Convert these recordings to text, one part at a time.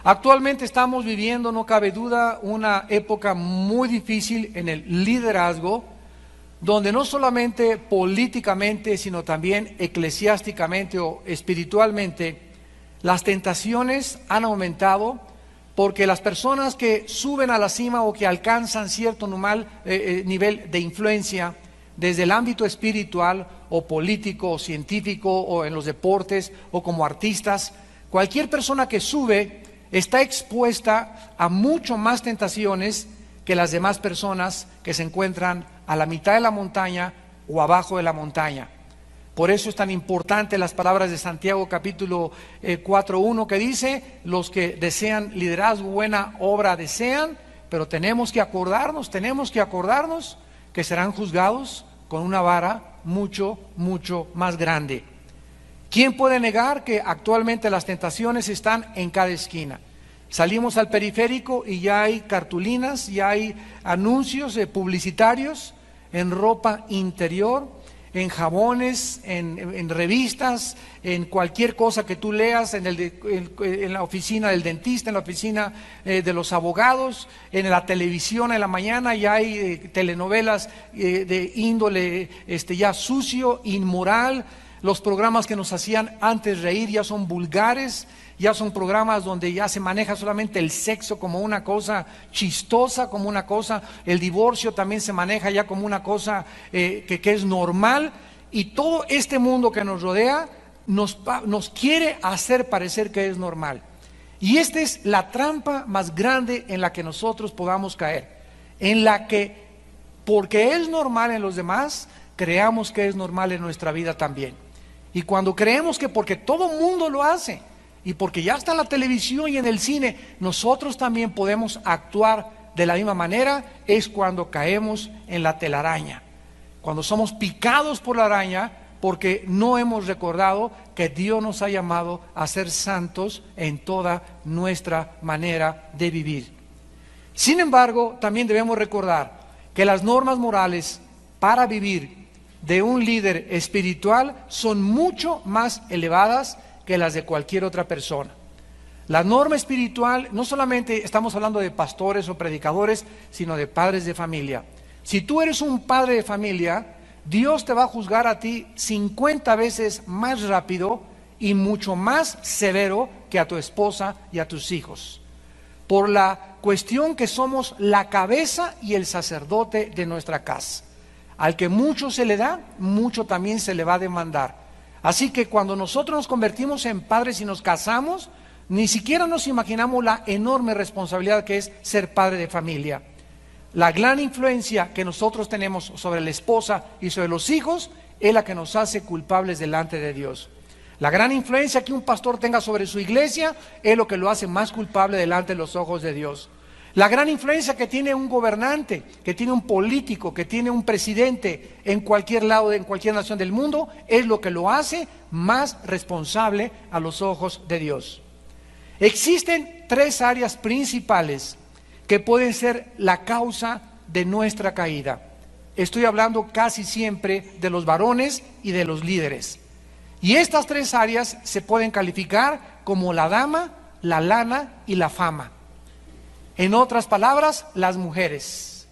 Actualmente estamos viviendo, no cabe duda, una época muy difícil en el liderazgo, donde no solamente políticamente, sino también eclesiásticamente o espiritualmente, las tentaciones han aumentado, porque las personas que suben a la cima o que alcanzan cierto nivel de influencia desde el ámbito espiritual o político o científico o en los deportes o como artistas, cualquier persona que sube está expuesta a mucho más tentaciones que las demás personas que se encuentran a la mitad de la montaña o abajo de la montaña. Por eso es tan importante las palabras de Santiago capítulo 4:1 que dice: los que desean liderazgo, buena obra desean, pero tenemos que acordarnos que serán juzgados con una vara mucho, mucho más grande. ¿Quién puede negar que actualmente las tentaciones están en cada esquina? Salimos al periférico y ya hay cartulinas, ya hay anuncios publicitarios en ropa interior, en jabones, en revistas, en cualquier cosa que tú leas, en la oficina del dentista, en la oficina de los abogados, en la televisión en la mañana ya hay telenovelas de índole ya sucio, inmoral. Los programas que nos hacían antes reír ya son vulgares, ya son programas donde ya se maneja solamente el sexo como una cosa chistosa, como una cosa, el divorcio también se maneja ya como una cosa que es normal, y todo este mundo que nos rodea nos quiere hacer parecer que es normal. Y esta es la trampa más grande en la que nosotros podamos caer, en la que, porque es normal en los demás, creamos que es normal en nuestra vida también. Y cuando creemos que porque todo mundo lo hace, y porque ya está en la televisión y en el cine, nosotros también podemos actuar de la misma manera, es cuando caemos en la telaraña. Cuando somos picados por la araña, porque no hemos recordado que Dios nos ha llamado a ser santos en toda nuestra manera de vivir. Sin embargo, también debemos recordar que las normas morales para vivir de un líder espiritual son mucho más elevadas que las de cualquier otra persona. La norma espiritual, no solamente estamos hablando de pastores o predicadores, sino de padres de familia. Si tú eres un padre de familia, Dios te va a juzgar a ti 50 veces más rápido y mucho más severo que a tu esposa y a tus hijos, por la cuestión que somos la cabeza y el sacerdote de nuestra casa. Al que mucho se le da, mucho también se le va a demandar. Así que cuando nosotros nos convertimos en padres y nos casamos, ni siquiera nos imaginamos la enorme responsabilidad que es ser padre de familia. La gran influencia que nosotros tenemos sobre la esposa y sobre los hijos es la que nos hace culpables delante de Dios. La gran influencia que un pastor tenga sobre su iglesia es lo que lo hace más culpable delante de los ojos de Dios. La gran influencia que tiene un gobernante, que tiene un político, que tiene un presidente en cualquier lado, en cualquier nación del mundo, es lo que lo hace más responsable a los ojos de Dios. Existen tres áreas principales que pueden ser la causa de nuestra caída. Estoy hablando casi siempre de los varones y de los líderes. Y estas tres áreas se pueden calificar como la dama, la lana y la fama. En otras palabras, las mujeres.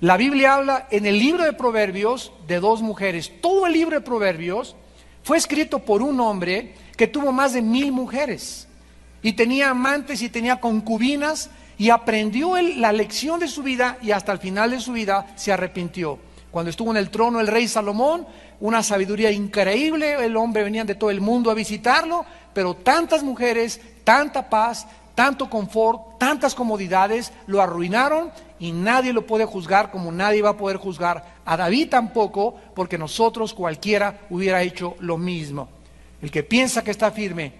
La Biblia habla en el libro de Proverbios de dos mujeres. Todo el libro de Proverbios fue escrito por un hombre que tuvo más de 1000 mujeres y tenía amantes y tenía concubinas, y aprendió la lección de su vida, y hasta el final de su vida se arrepintió. Cuando estuvo en el trono el rey Salomón, una sabiduría increíble, el hombre venía de todo el mundo a visitarlo, pero tantas mujeres, tanta paz, tanto confort, tantas comodidades lo arruinaron, y nadie lo puede juzgar como nadie va a poder juzgar a David tampoco, porque nosotros cualquiera hubiera hecho lo mismo. El que piensa que está firme,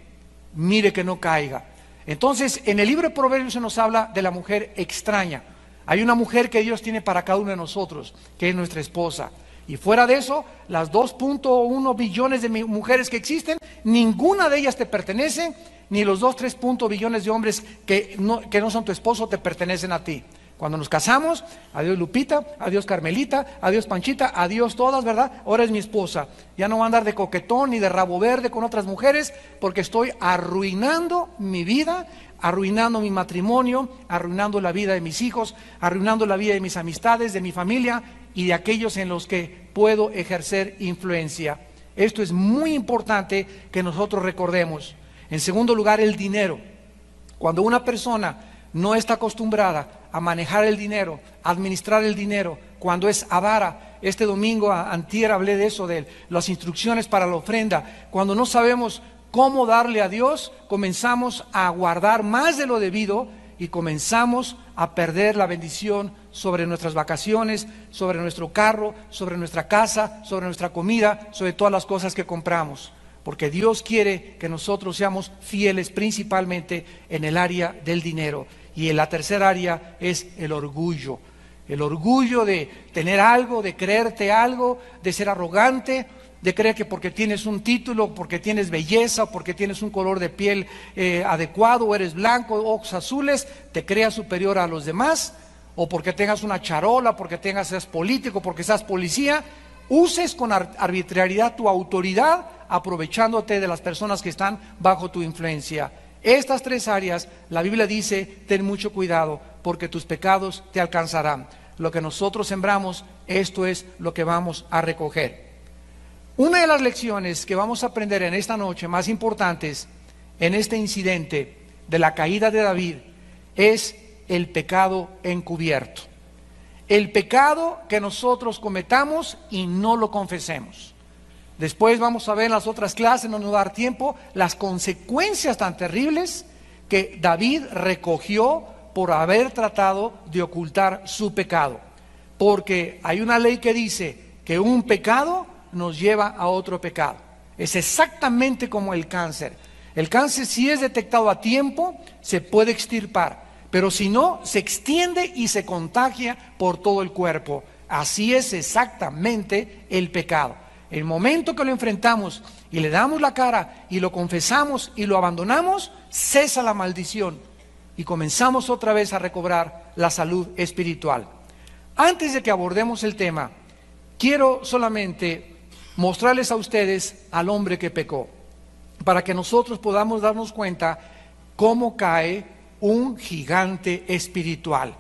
mire que no caiga. Entonces, en el libro de Proverbios se nos habla de la mujer extraña. Hay una mujer que Dios tiene para cada uno de nosotros, que es nuestra esposa. Y fuera de eso, las 2.1 billones de mujeres que existen, ninguna de ellas te pertenece, ni los 2-3 billones de hombres que no son tu esposo te pertenecen a ti. Cuando nos casamos, adiós Lupita, adiós Carmelita, adiós Panchita, adiós todas, ¿verdad? Ahora es mi esposa. Ya no voy a andar de coquetón ni de rabo verde con otras mujeres, porque estoy arruinando mi vida, arruinando mi matrimonio, arruinando la vida de mis hijos, arruinando la vida de mis amistades, de mi familia y de aquellos en los que puedo ejercer influencia. Esto es muy importante que nosotros recordemos. En segundo lugar, el dinero. Cuando una persona no está acostumbrada a manejar el dinero, a administrar el dinero, cuando es avara, este domingo, antier hablé de eso, de las instrucciones para la ofrenda, cuando no sabemos cómo darle a Dios, comenzamos a guardar más de lo debido y comenzamos a perder la bendición sobre nuestras vacaciones, sobre nuestro carro, sobre nuestra casa, sobre nuestra comida, sobre todas las cosas que compramos. Porque Dios quiere que nosotros seamos fieles principalmente en el área del dinero. Y en la tercera área es el orgullo. El orgullo de tener algo, de creerte algo, de ser arrogante, de creer que porque tienes un título, porque tienes belleza, porque tienes un color de piel adecuado, o eres blanco, ojos azules, te creas superior a los demás, o porque tengas una charola, porque seas político, porque seas policía, uses con arbitrariedad tu autoridad, aprovechándote de las personas que están bajo tu influencia. Estas tres áreas, la Biblia dice, ten mucho cuidado, porque tus pecados te alcanzarán. Lo que nosotros sembramos, esto es lo que vamos a recoger. Una de las lecciones que vamos a aprender en esta noche, más importantes en este incidente de la caída de David, es el pecado encubierto. El pecado que nosotros cometamos y no lo confesemos. Después vamos a ver en las otras clases, no nos va a dar tiempo, las consecuencias tan terribles que David recogió por haber tratado de ocultar su pecado. Porque hay una ley que dice que un pecado nos lleva a otro pecado. Es exactamente como el cáncer. El cáncer, si es detectado a tiempo, se puede extirpar. Pero si no, se extiende y se contagia por todo el cuerpo. Así es exactamente el pecado. El momento que lo enfrentamos y le damos la cara y lo confesamos y lo abandonamos, cesa la maldición y comenzamos otra vez a recobrar la salud espiritual. Antes de que abordemos el tema, quiero solamente mostrarles a ustedes al hombre que pecó, para que nosotros podamos darnos cuenta cómo cae un gigante espiritual.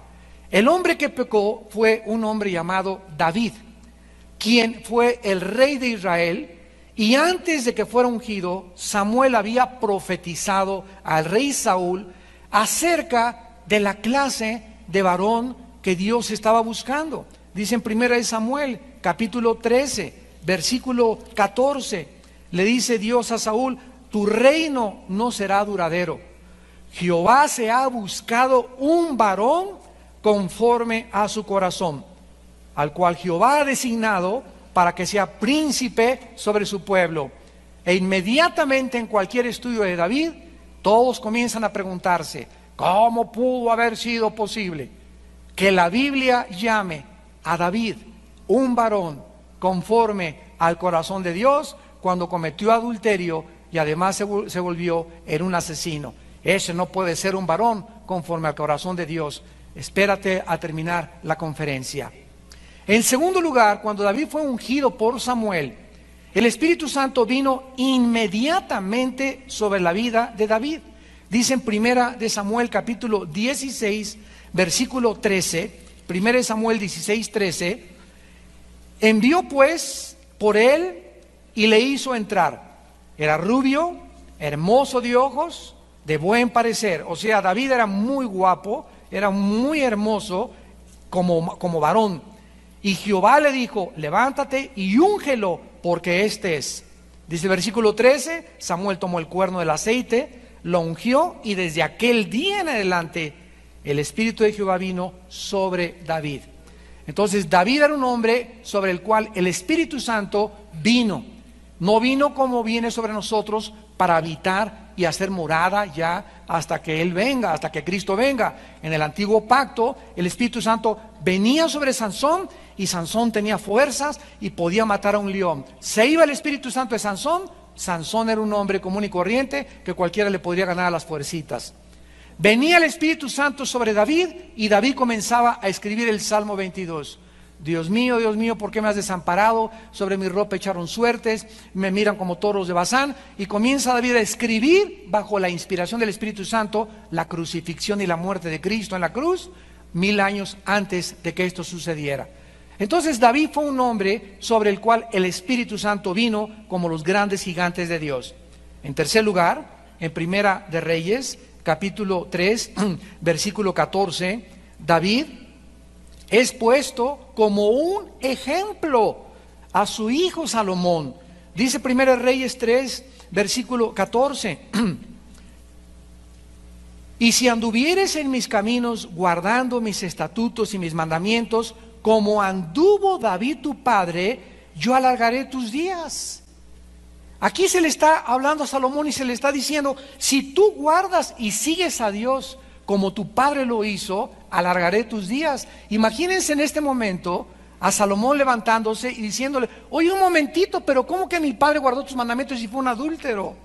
El hombre que pecó fue un hombre llamado David, quien fue el rey de Israel, y antes de que fuera ungido, Samuel había profetizado al rey Saúl acerca de la clase de varón que Dios estaba buscando. Dice en 1 Samuel, capítulo 13, versículo 14, le dice Dios a Saúl: tu reino no será duradero. Jehová se ha buscado un varón conforme a su corazón, al cual Jehová ha designado para que sea príncipe sobre su pueblo. E inmediatamente en cualquier estudio de David, todos comienzan a preguntarse, ¿cómo pudo haber sido posible que la Biblia llame a David un varón conforme al corazón de Dios cuando cometió adulterio y además se volvió en un asesino? Ese no puede ser un varón conforme al corazón de Dios. Espérate a terminar la conferencia. En segundo lugar, cuando David fue ungido por Samuel, el Espíritu Santo vino inmediatamente sobre la vida de David. Dice en 1 Samuel capítulo 16, versículo 13, 1 Samuel 16, 13, envió pues por él y le hizo entrar. Era rubio, hermoso de ojos, de buen parecer. O sea, David era muy guapo, era muy hermoso como varón. Y Jehová le dijo, levántate y úngelo, porque este es. Dice el versículo 13, Samuel tomó el cuerno del aceite, lo ungió, y desde aquel día en adelante el Espíritu de Jehová vino sobre David. Entonces David era un hombre sobre el cual el Espíritu Santo vino. No vino como viene sobre nosotros para habitar y hacer morada ya hasta que Él venga, hasta que Cristo venga. En el antiguo pacto, el Espíritu Santo venía sobre Sansón y Sansón tenía fuerzas y podía matar a un león. Se iba el Espíritu Santo de Sansón, Sansón era un hombre común y corriente que cualquiera le podría ganar a las fuercitas. venía el Espíritu Santo sobre David y David comenzaba a escribir el Salmo 22. Dios mío, ¿por qué me has desamparado? Sobre mi ropa echaron suertes, me miran como toros de Basán. Y comienza David a escribir bajo la inspiración del Espíritu Santo la crucifixión y la muerte de Cristo en la cruz, 1000 años antes de que esto sucediera. Entonces David fue un hombre sobre el cual el Espíritu Santo vino como los grandes gigantes de Dios. En tercer lugar, en Primera de Reyes, capítulo 3, versículo 14, David es puesto como un ejemplo a su hijo Salomón. Dice Primera de Reyes 3, versículo 14. Y si anduvieres en mis caminos, guardando mis estatutos y mis mandamientos, como anduvo David tu padre, yo alargaré tus días. Aquí se le está hablando a Salomón y se le está diciendo, si tú guardas y sigues a Dios como tu padre lo hizo, alargaré tus días. Imagínense en este momento a Salomón levantándose y diciéndole, oye, un momentito, pero ¿cómo que mi padre guardó tus mandamientos y fue un adúltero?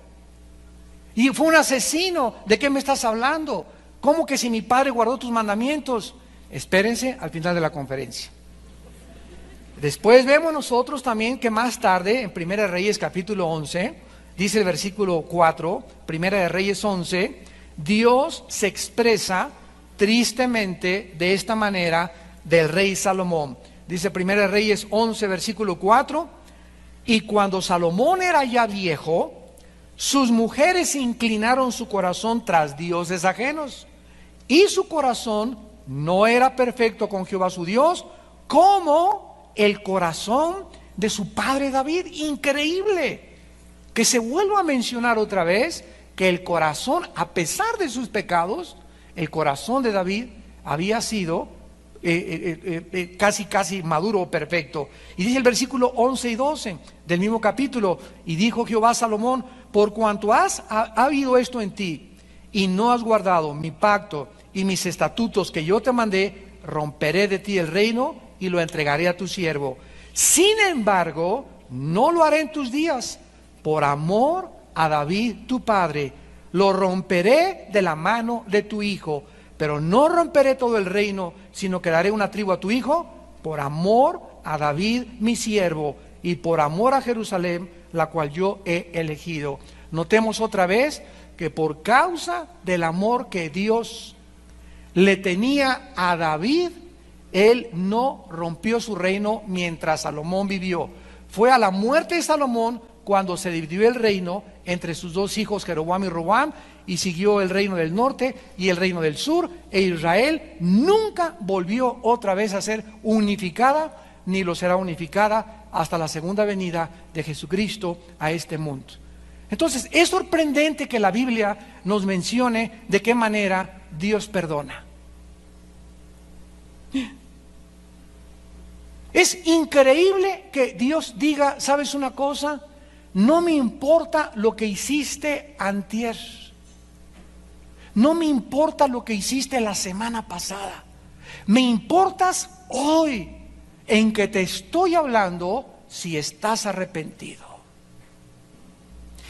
Y fue un asesino. ¿De qué me estás hablando? ¿Cómo que si mi padre guardó tus mandamientos? Espérense al final de la conferencia. Después vemos nosotros también que más tarde, en Primera de Reyes capítulo 11, dice el versículo 4, Primera de Reyes 11, Dios se expresa tristemente de esta manera del rey Salomón. Dice Primera de Reyes 11, versículo 4, y cuando Salomón era ya viejo, sus mujeres inclinaron su corazón tras dioses ajenos, y su corazón no era perfecto con Jehová su Dios, como el corazón de su padre David. Increíble que se vuelva a mencionar otra vez que el corazón, a pesar de sus pecados, el corazón de David había sido casi maduro o perfecto. Y dice el versículo 11 y 12 del mismo capítulo, y dijo Jehová a Salomón, por cuanto ha habido esto en ti, y no has guardado mi pacto y mis estatutos que yo te mandé, romperé de ti el reino y lo entregaré a tu siervo. Sin embargo, no lo haré en tus días, por amor a David tu padre. Lo romperé de la mano de tu hijo, pero no romperé todo el reino, sino que daré una tribu a tu hijo, por amor a David mi siervo, y por amor a Jerusalén, la cual yo he elegido. Notemos otra vez que por causa del amor que Dios le tenía a David, él no rompió su reino mientras Salomón vivió. Fue a la muerte de Salomón cuando se dividió el reino entre sus dos hijos Jeroboam y Roboam, y siguió el reino del norte y el reino del sur, e Israel nunca volvió otra vez a ser unificada, ni lo será unificada hasta la segunda venida de Jesucristo a este mundo. Entonces es sorprendente que la Biblia nos mencione de qué manera Dios perdona. Es increíble que Dios diga, ¿sabes una cosa? No me importa lo que hiciste antier, no me importa lo que hiciste la semana pasada, me importas hoy, en que te estoy hablando si estás arrepentido.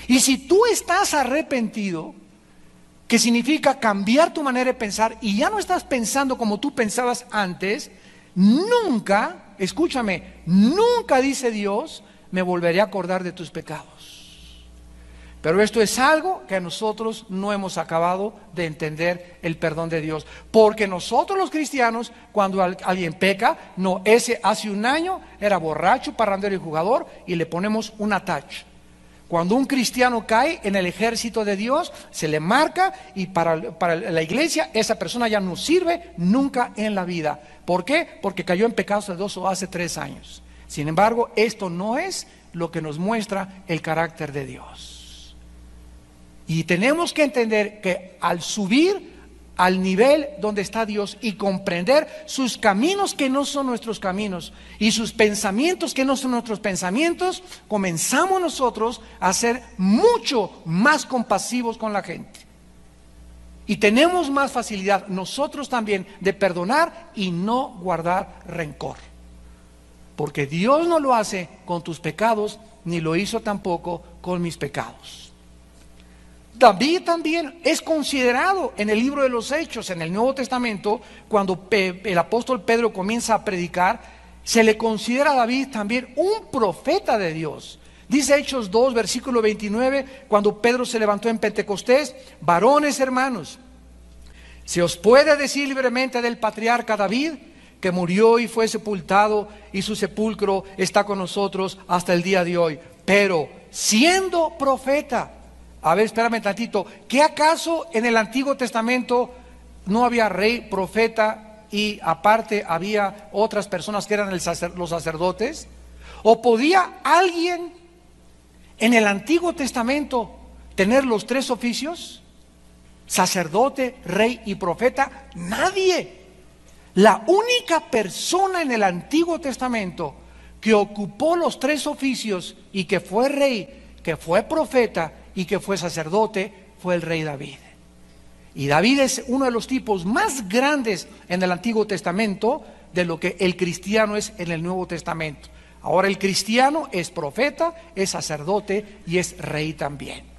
Y si tú estás arrepentido, que significa cambiar tu manera de pensar y ya no estás pensando como tú pensabas antes, nunca, escúchame, nunca, dice Dios, me volveré a acordar de tus pecados. Pero esto es algo que nosotros no hemos acabado de entender, el perdón de Dios. Porque nosotros los cristianos, cuando alguien peca, no, ese hace un año era borracho, parrandero y jugador, y le ponemos un attach. Cuando un cristiano cae en el ejército de Dios, se le marca, y para la iglesia esa persona ya no sirve nunca en la vida. ¿Por qué? Porque cayó en pecados hediosos hace 3 años. Sin embargo, esto no es lo que nos muestra el carácter de Dios. Y tenemos que entender que al subir al nivel donde está Dios y comprender sus caminos que no son nuestros caminos y sus pensamientos que no son nuestros pensamientos, comenzamos nosotros a ser mucho más compasivos con la gente. Y tenemos más facilidad nosotros también de perdonar y no guardar rencor. Porque Dios no lo hace con tus pecados, ni lo hizo tampoco con mis pecados. David también es considerado en el libro de los Hechos, en el Nuevo Testamento, cuando el apóstol Pedro comienza a predicar, se le considera a David también un profeta de Dios. Dice Hechos 2, versículo 29, cuando Pedro se levantó en Pentecostés: varones hermanos, se os puede decir libremente del patriarca David, que murió y fue sepultado, y su sepulcro está con nosotros hasta el día de hoy. Pero siendo profeta, a ver, espérame tantito, ¿qué acaso en el Antiguo Testamento no había rey, profeta, y aparte había otras personas que eran los sacerdotes? ¿O podía alguien en el Antiguo Testamento tener los tres oficios? Sacerdote, rey y profeta. Nadie. La única persona en el Antiguo Testamento que ocupó los tres oficios y que fue rey, que fue profeta y que fue sacerdote, fue el rey David. Y David es uno de los tipos más grandes en el Antiguo Testamento de lo que el cristiano es en el Nuevo Testamento. Ahora el cristiano es profeta, es sacerdote y es rey también.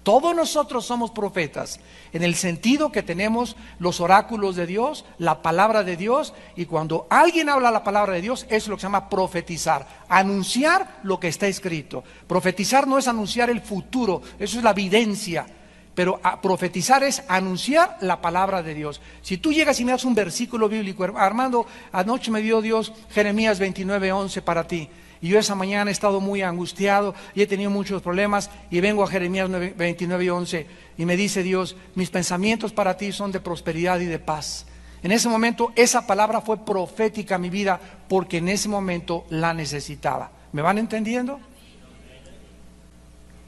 Todos nosotros somos profetas, en el sentido que tenemos los oráculos de Dios, la palabra de Dios, y cuando alguien habla la palabra de Dios, eso es lo que se llama profetizar, anunciar lo que está escrito. Profetizar no es anunciar el futuro, eso es la evidencia, pero profetizar es anunciar la palabra de Dios. Si tú llegas y me das un versículo bíblico: Armando, anoche me dio Dios Jeremías 29:11 para ti, y yo esa mañana he estado muy angustiado y he tenido muchos problemas, y vengo a Jeremías 29:11 y me dice Dios: mis pensamientos para ti son de prosperidad y de paz. En ese momento esa palabra fue profética a mi vida, porque en ese momento la necesitaba. ¿Me van entendiendo?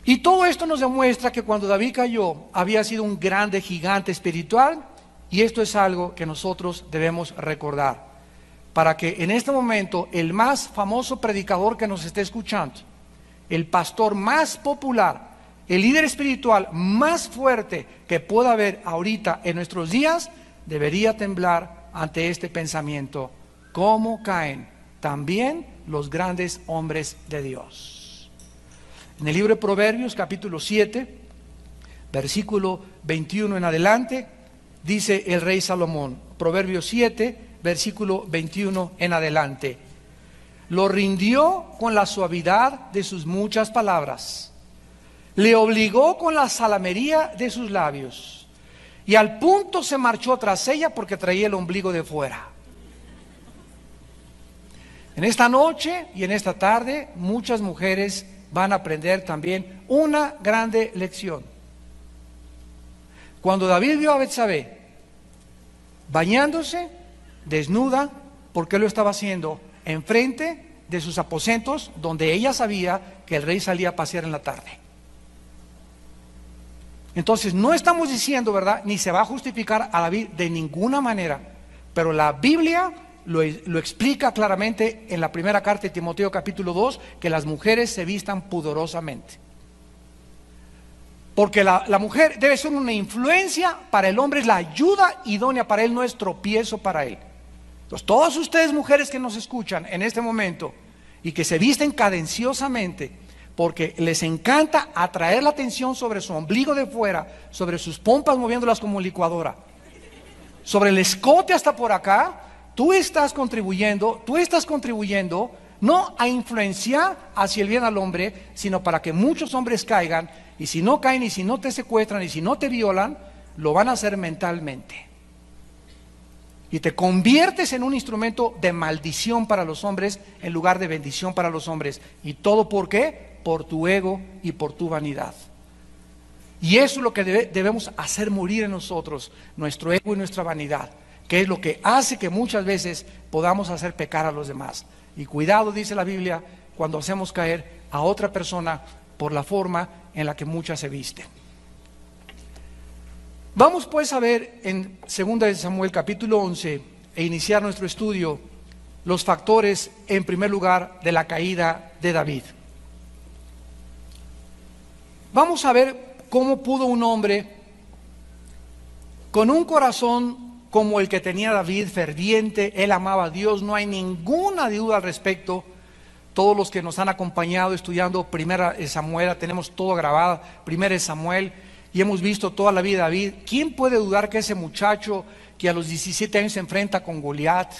Y todo esto nos demuestra que cuando David cayó había sido un grande gigante espiritual, y esto es algo que nosotros debemos recordar, para que en este momento el más famoso predicador que nos esté escuchando, el pastor más popular, el líder espiritual más fuerte que pueda haber ahorita en nuestros días, debería temblar ante este pensamiento: ¿cómo caen también los grandes hombres de Dios? En el libro de Proverbios, capítulo 7, versículo 21 en adelante, dice el rey Salomón, Proverbios 7, versículo 21 en adelante: lo rindió con la suavidad de sus muchas palabras, le obligó con la salamería de sus labios, y al punto se marchó tras ella porque traía el ombligo de fuera. En esta noche y en esta tarde muchas mujeres van a aprender también una grande lección. Cuando David vio a Betsabé bañándose desnuda, ¿por qué lo estaba haciendo? Enfrente de sus aposentos, donde ella sabía que el rey salía a pasear en la tarde. Entonces no estamos diciendo, ¿verdad?, ni se va a justificar a David de ninguna manera, pero la Biblia lo explica claramente en la primera carta de Timoteo capítulo 2, que las mujeres se vistan pudorosamente. Porque la mujer debe ser una influencia para el hombre, es la ayuda idónea para él, no es tropiezo para él. Entonces, todas ustedes mujeres que nos escuchan en este momento y que se visten cadenciosamente porque les encanta atraer la atención sobre su ombligo de fuera, sobre sus pompas moviéndolas como licuadora, sobre el escote hasta por acá, tú estás contribuyendo no a influenciar hacia el bien al hombre, sino para que muchos hombres caigan, y si no caen, y si no te secuestran, y si no te violan, lo van a hacer mentalmente. Y te conviertes en un instrumento de maldición para los hombres en lugar de bendición para los hombres. ¿Y todo por qué? Por tu ego y por tu vanidad. Y eso es lo que debemos hacer morir en nosotros, nuestro ego y nuestra vanidad, que es lo que hace que muchas veces podamos hacer pecar a los demás. Y cuidado, dice la Biblia, cuando hacemos caer a otra persona por la forma en la que muchas se visten. Vamos pues a ver en 2 de Samuel capítulo 11 e iniciar nuestro estudio los factores, en primer lugar, de la caída de David. Vamos a ver cómo pudo un hombre con un corazón como el que tenía David, ferviente, él amaba a Dios, no hay ninguna duda al respecto. Todos los que nos han acompañado estudiando Primera Samuel, tenemos todo grabado, Primera Samuel, y hemos visto toda la vida de David. ¿Quién puede dudar que ese muchacho que a los 17 años se enfrenta con Goliat,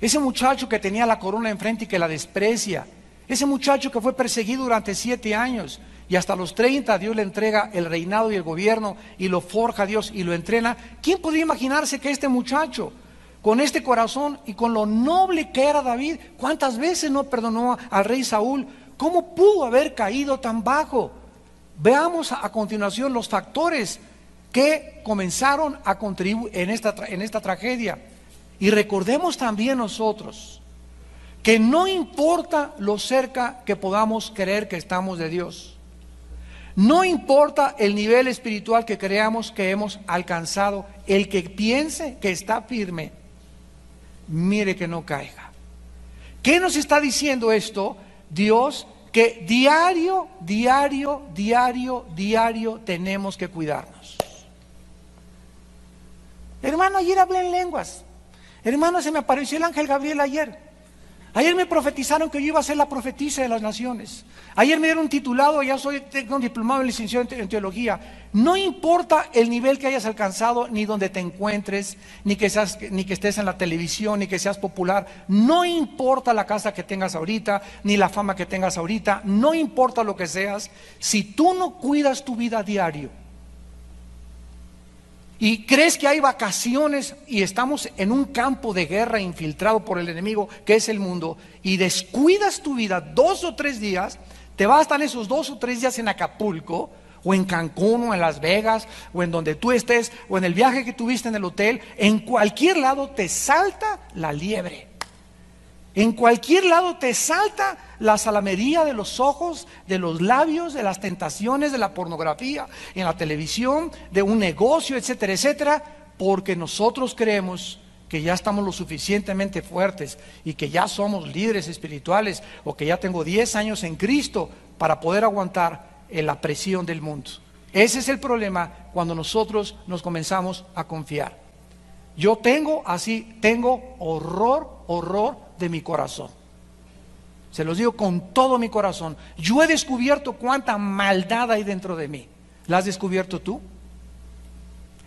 ese muchacho que tenía la corona enfrente y que la desprecia, ese muchacho que fue perseguido durante 7 años y hasta los 30 Dios le entrega el reinado y el gobierno y lo forja Dios y lo entrena? ¿Quién podría imaginarse que este muchacho, con este corazón y con lo noble que era David, cuántas veces no perdonó al rey Saúl? ¿Cómo pudo haber caído tan bajo? Veamos a continuación los factores que comenzaron a contribuir en esta tragedia. Y recordemos también nosotros que no importa lo cerca que podamos creer que estamos de Dios, no importa el nivel espiritual que creamos que hemos alcanzado, el que piense que está firme, mire que no caiga. ¿Qué nos está diciendo esto? Dios, que diario tenemos que cuidarnos. Hermano, ayer hablé en lenguas. Hermano, se me apareció el ángel Gabriel ayer. Ayer me profetizaron que yo iba a ser la profetisa de las naciones. Ayer me dieron un titulado, ya tengo un diplomado en licenciado en teología. No importa el nivel que hayas alcanzado, ni donde te encuentres, ni que estés en la televisión, ni que seas popular. No importa la casa que tengas ahorita, ni la fama que tengas ahorita. No importa lo que seas. Si tú no cuidas tu vida diario y crees que hay vacaciones y estamos en un campo de guerra infiltrado por el enemigo que es el mundo, y descuidas tu vida 2 o 3 días, te vas a estar esos 2 o 3 días en Acapulco o en Cancún o en Las Vegas o en donde tú estés o en el viaje que tuviste en el hotel. En cualquier lado te salta la liebre. En cualquier lado te salta la salamería de los ojos, de los labios, de las tentaciones, de la pornografía, en la televisión, de un negocio, etcétera, etcétera, porque nosotros creemos que ya estamos lo suficientemente fuertes y que ya somos líderes espirituales, o que ya tengo 10 años en Cristo para poder aguantar la presión del mundo. Ese es el problema cuando nosotros nos comenzamos a confiar. Yo tengo horror de mi corazón. Se los digo con todo mi corazón. Yo he descubierto cuánta maldad hay dentro de mí. ¿La has descubierto tú?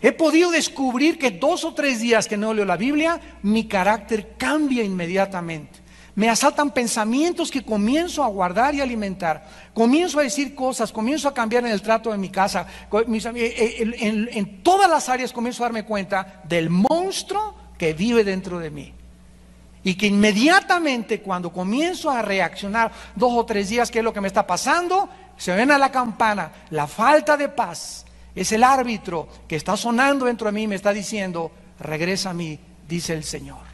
He podido descubrir que 2 o 3 días que no leo la Biblia, mi carácter cambia inmediatamente. Me asaltan pensamientos que comienzo a guardar y alimentar. Comienzo a decir cosas, comienzo a cambiar en el trato de mi casa. En todas las áreas comienzo a darme cuenta del monstruo que vive dentro de mí. Y que inmediatamente cuando comienzo a reaccionar 2 o 3 días, ¿qué es lo que me está pasando? Se ven a la campana, la falta de paz. Es el árbitro que está sonando dentro de mí y me está diciendo: regresa a mí, dice el Señor.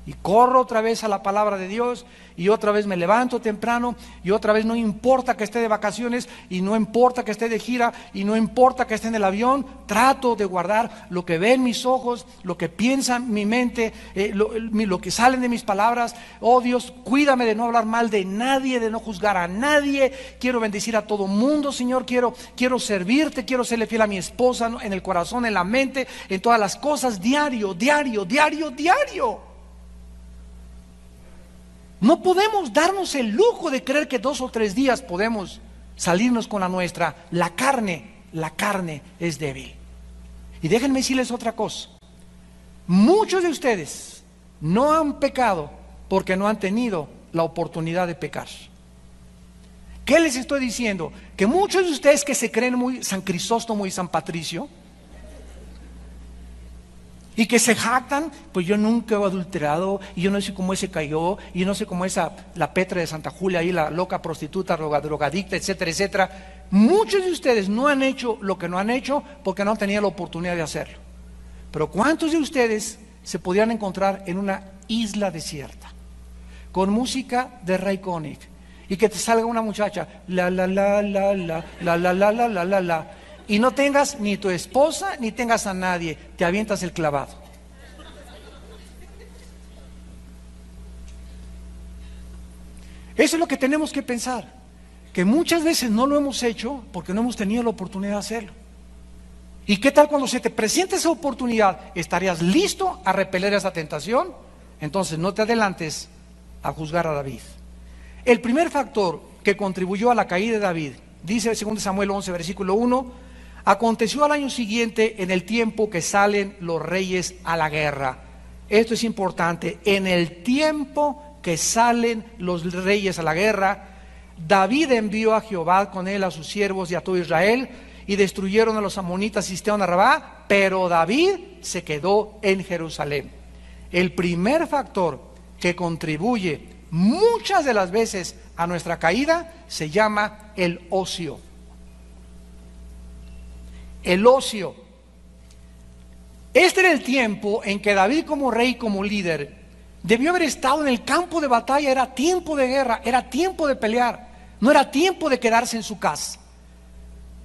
Y corro otra vez a la palabra de Dios, y otra vez me levanto temprano, y otra vez no importa que esté de vacaciones, y no importa que esté de gira, y no importa que esté en el avión, trato de guardar lo que ven mis ojos, lo que piensa mi mente, lo que salen de mis palabras. Oh Dios, cuídame de no hablar mal de nadie, de no juzgar a nadie. Quiero bendecir a todo mundo, Señor. Quiero servirte, quiero serle fiel a mi esposa, ¿no? En el corazón, en la mente, en todas las cosas, diario. No podemos darnos el lujo de creer que 2 o 3 días podemos salirnos con la nuestra. La carne es débil. Y déjenme decirles otra cosa. Muchos de ustedes no han pecado porque no han tenido la oportunidad de pecar. ¿Qué les estoy diciendo? Que muchos de ustedes que se creen muy San Crisóstomo y San Patricio, y que se jactan, pues yo nunca he adulterado, y yo no sé cómo ese cayó, y yo no sé cómo la Petra de Santa Julia ahí, la loca prostituta, drogadicta, etcétera, etcétera. Muchos de ustedes no han hecho lo que no han hecho porque no han tenido la oportunidad de hacerlo. Pero ¿cuántos de ustedes se podían encontrar en una isla desierta, con música de Ray Conniff, y que te salga una muchacha, y no tengas ni tu esposa, ni tengas a nadie, te avientas el clavado? Eso es lo que tenemos que pensar, que muchas veces no lo hemos hecho porque no hemos tenido la oportunidad de hacerlo. ¿Y qué tal cuando se te presente esa oportunidad? ¿Estarías listo a repeler esa tentación? Entonces no te adelantes a juzgar a David. El primer factor que contribuyó a la caída de David, dice 2 Samuel 11, versículo 1, Aconteció al año siguiente, en el tiempo que salen los reyes a la guerra. Esto es importante. En el tiempo que salen los reyes a la guerra, David envió a Jehová con él a sus siervos y a todo Israel, y destruyeron a los amonitas y sitiaron a Rabá, pero David se quedó en Jerusalén. El primer factor que contribuye muchas de las veces a nuestra caída se llama el ocio. El ocio. Este era el tiempo en que David, como rey, como líder, debió haber estado en el campo de batalla. Era tiempo de guerra, era tiempo de pelear, no era tiempo de quedarse en su casa.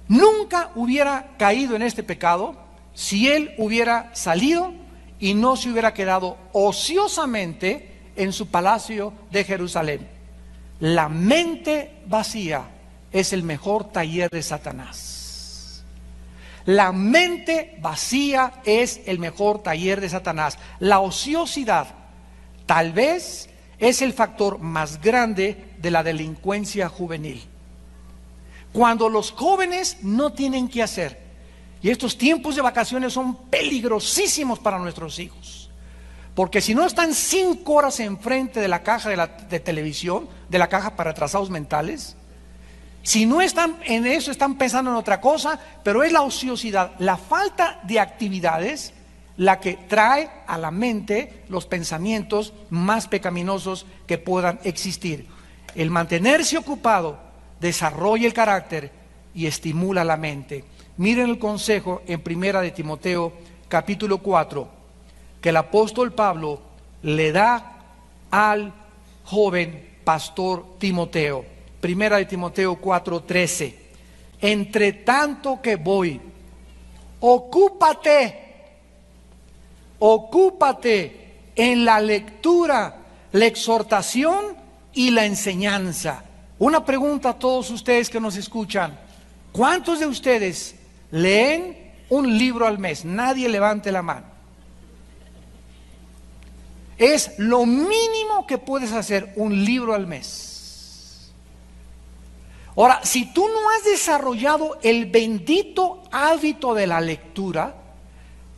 Nunca hubiera caído en este pecado si él hubiera salido y no se hubiera quedado ociosamente en su palacio de Jerusalén. La mente vacía es el mejor taller de Satanás. La mente vacía es el mejor taller de Satanás. La ociosidad tal vez es el factor más grande de la delincuencia juvenil. Cuando los jóvenes no tienen qué hacer, y estos tiempos de vacaciones son peligrosísimos para nuestros hijos, porque si no están 5 horas enfrente de la caja de televisión, de la caja para retrasados mentales, si no están en eso, están pensando en otra cosa, pero es la ociosidad, la falta de actividades, la que trae a la mente los pensamientos más pecaminosos que puedan existir. El mantenerse ocupado desarrolla el carácter y estimula la mente. Miren el consejo en Primera de Timoteo capítulo 4 que el apóstol Pablo le da al joven pastor Timoteo. Primera de Timoteo 4:13. Entre tanto que voy, ocúpate en la lectura, la exhortación y la enseñanza. Una pregunta a todos ustedes que nos escuchan: ¿cuántos de ustedes leen un libro al mes? Nadie levante la mano. Es lo mínimo que puedes hacer, un libro al mes. Ahora, si tú no has desarrollado el bendito hábito de la lectura,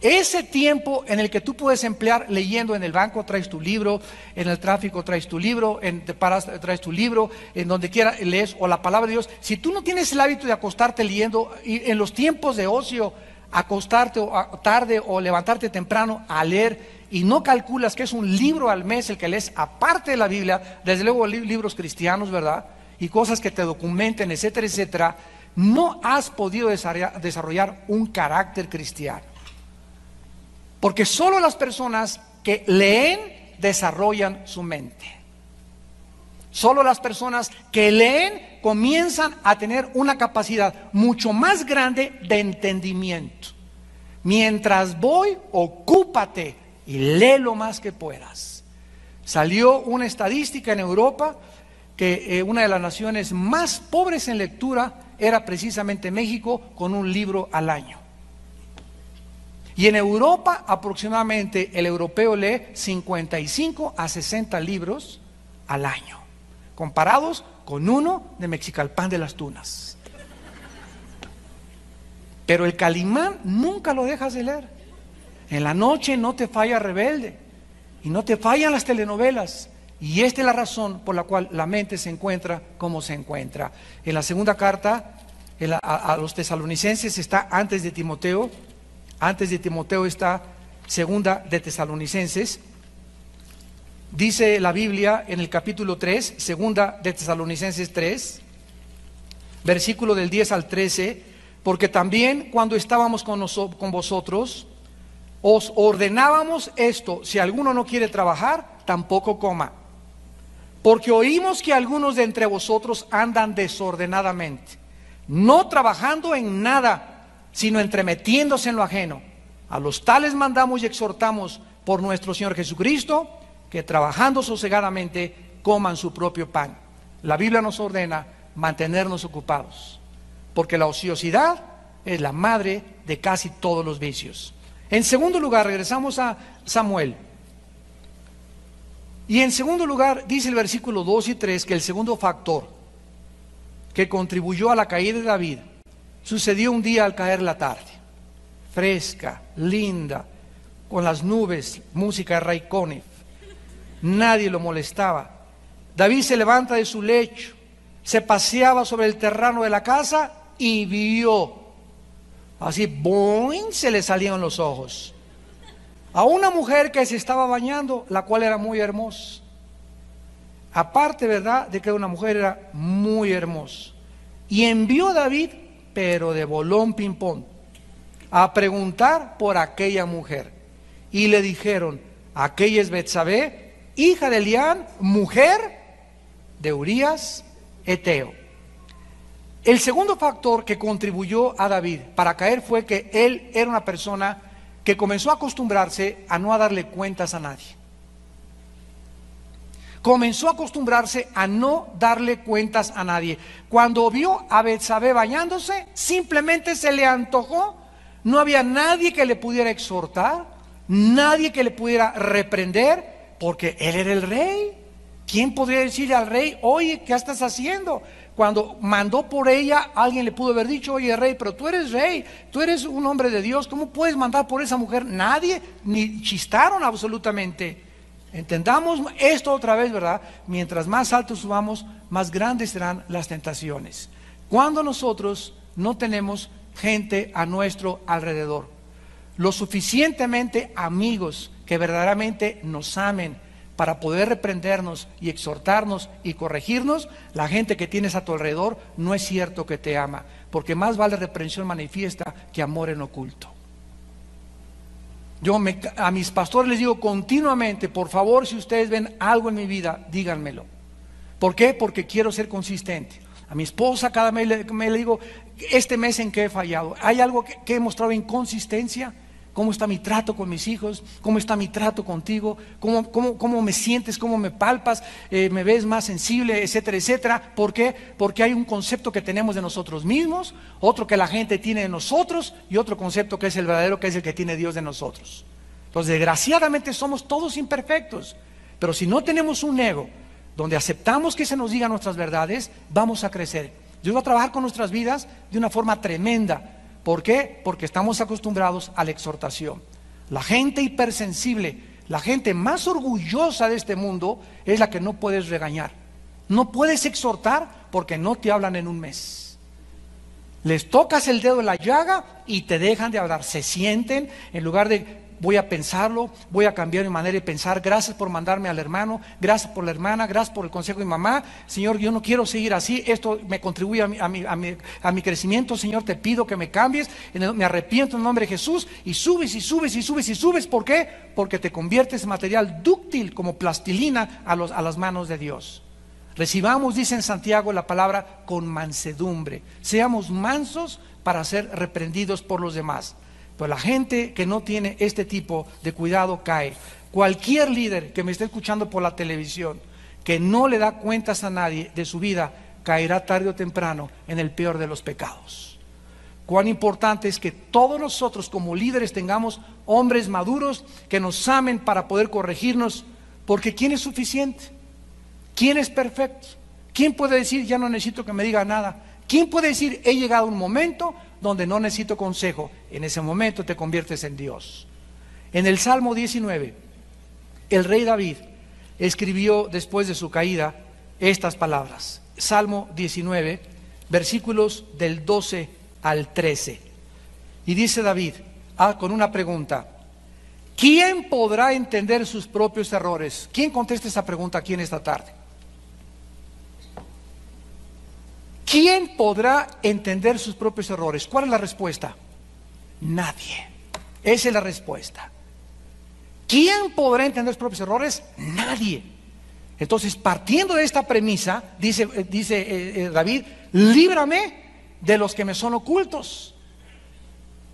ese tiempo en el que tú puedes emplear leyendo, en el banco traes tu libro, en el tráfico traes tu libro, te paras, traes tu libro, en donde quiera lees, o la palabra de Dios. Si tú no tienes el hábito de acostarte leyendo, y en los tiempos de ocio, acostarte tarde o levantarte temprano a leer, y no calculas que es un libro al mes el que lees, aparte de la Biblia, desde luego libros cristianos, ¿verdad? Y cosas que te documenten, etcétera, etcétera, no has podido desarrollar un carácter cristiano. Porque solo las personas que leen desarrollan su mente. Solo las personas que leen comienzan a tener una capacidad mucho más grande de entendimiento. Mientras voy, ocúpate y lee lo más que puedas. Salió una estadística en Europa que una de las naciones más pobres en lectura era precisamente México, con un libro al año. Y en Europa aproximadamente el europeo lee 55 a 60 libros al año, comparados con uno de Mexicalpan de las Tunas. Pero el Calimán nunca lo dejas de leer. En la noche no te falla Rebelde y no te fallan las telenovelas. Y esta es la razón por la cual la mente se encuentra como se encuentra. En la segunda carta a los tesalonicenses está antes de Timoteo. Antes de Timoteo está segunda de Tesalonicenses. Dice la Biblia en el capítulo 3, segunda de Tesalonicenses 3, versículo del 10 al 13, porque también cuando estábamos con vosotros, os ordenábamos esto: si alguno no quiere trabajar, tampoco coma. Porque oímos que algunos de entre vosotros andan desordenadamente, no trabajando en nada, sino entremetiéndose en lo ajeno. A los tales mandamos y exhortamos por nuestro Señor Jesucristo, que trabajando sosegadamente coman su propio pan. La Biblia nos ordena mantenernos ocupados, porque la ociosidad es la madre de casi todos los vicios. En segundo lugar, regresamos a Samuel. Y en segundo lugar, dice el versículo 2 y 3 que el segundo factor que contribuyó a la caída de David Sucedió un día al caer la tarde, fresca, linda, con las nubes, música de Ray Conniff. Nadie lo molestaba. David se levanta de su lecho, se paseaba sobre el terreno de la casa y vio, así, ¡boing!, se le salían los ojos, a una mujer que se estaba bañando, la cual era muy hermosa. Aparte, ¿verdad?, de que una mujer era muy hermosa. Y envió David, pero de bolón ping-pong, a preguntar por aquella mujer. Y le dijeron, aquella es Betsabé, hija de Elián, mujer de Urías Eteo. El segundo factor que contribuyó a David para caer fue que él era una persona que comenzó a acostumbrarse a no darle cuentas a nadie. Comenzó a acostumbrarse a no darle cuentas a nadie. Cuando vio a Betsabé bañándose, simplemente se le antojó. No había nadie que le pudiera exhortar, nadie que le pudiera reprender, porque él era el rey. ¿Quién podría decirle al rey, oye, ¿qué estás haciendo? Cuando mandó por ella, alguien le pudo haber dicho, oye, rey, pero tú eres rey, tú eres un hombre de Dios, ¿cómo puedes mandar por esa mujer? Nadie, ni chistaron absolutamente. Entendamos esto otra vez, ¿verdad? Mientras más alto subamos, más grandes serán las tentaciones. Cuando nosotros no tenemos gente a nuestro alrededor, lo suficientemente amigos que verdaderamente nos amen para poder reprendernos y exhortarnos y corregirnos, la gente que tienes a tu alrededor no es cierto que te ama, porque más vale reprensión manifiesta que amor en oculto. A mis pastores les digo continuamente, por favor, si ustedes ven algo en mi vida, díganmelo. ¿Por qué? Porque quiero ser consistente. A mi esposa cada mes le digo, este mes en qué he fallado. ¿Hay algo que he mostrado inconsistencia? ¿Cómo está mi trato con mis hijos? ¿Cómo está mi trato contigo? ¿Cómo me sientes? ¿Cómo me palpas? ¿Me ves más sensible? Etcétera, etcétera. ¿Por qué? Porque hay un concepto que tenemos de nosotros mismos, otro que la gente tiene de nosotros y otro concepto que es el verdadero, que es el que tiene Dios de nosotros. Entonces, desgraciadamente somos todos imperfectos, pero si no tenemos un ego donde aceptamos que se nos digan nuestras verdades, vamos a crecer. Dios va a trabajar con nuestras vidas de una forma tremenda. ¿Por qué? Porque estamos acostumbrados a la exhortación. La gente hipersensible, la gente más orgullosa de este mundo es la que no puedes regañar. No puedes exhortar porque no te hablan en un mes. Les tocas el dedo en la llaga y te dejan de hablar. Se sienten, en lugar de voy a pensarlo, voy a cambiar mi manera de pensar, gracias por mandarme al hermano, gracias por la hermana, gracias por el consejo de mi mamá, Señor, yo no quiero seguir así, esto me contribuye a mi crecimiento, Señor, te pido que me cambies, me arrepiento en el nombre de Jesús, y subes y subes y subes y subes. ¿Por qué? Porque te conviertes en material dúctil como plastilina a las manos de Dios. Recibamos, dice en Santiago, la palabra con mansedumbre, seamos mansos para ser reprendidos por los demás. Pero la gente que no tiene este tipo de cuidado cae. Cualquier líder que me esté escuchando por la televisión, que no le da cuentas a nadie de su vida, caerá tarde o temprano en el peor de los pecados. Cuán importante es que todos nosotros como líderes tengamos hombres maduros que nos amen para poder corregirnos, porque ¿quién es suficiente? ¿Quién es perfecto? ¿Quién puede decir ya no necesito que me diga nada? ¿Quién puede decir he llegado a un momento donde no necesito consejo? En ese momento te conviertes en Dios. En el Salmo 19, el rey David escribió después de su caída estas palabras. Salmo 19, versículos del 12 al 13. Y dice David, con una pregunta: ¿quién podrá entender sus propios errores? ¿Quién contesta esa pregunta aquí en esta tarde? ¿Quién podrá entender sus propios errores? ¿Cuál es la respuesta? Nadie. Esa es la respuesta. ¿Quién podrá entender sus propios errores? Nadie. Entonces, partiendo de esta premisa, dice David, líbrame de los que me son ocultos.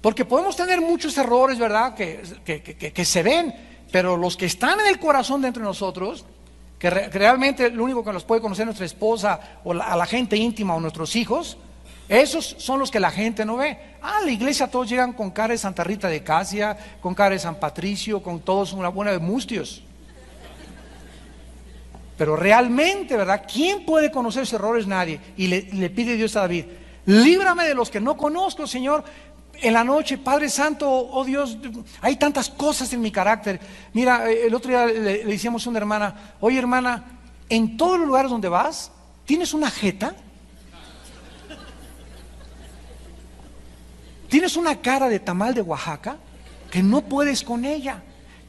Porque podemos tener muchos errores, ¿verdad? Que se ven, pero los que están en el corazón dentro de nosotros, que realmente lo único que nos puede conocer nuestra esposa o a la gente íntima o nuestros hijos, esos son los que la gente no ve. La iglesia todos llegan con cara de Santa Rita de Casia, con cara de San Patricio, con todos una buena de mustios. Pero realmente, ¿verdad? ¿Quién puede conocer sus errores? Nadie. Y le pide Dios a David, Líbrame de los que no conozco, Señor. En la noche, Padre Santo, oh Dios, hay tantas cosas en mi carácter. Mira, el otro día le decíamos a una hermana, oye hermana, en todos los lugares donde vas, ¿tienes una jeta? ¿Tienes una cara de tamal de Oaxaca que no puedes con ella?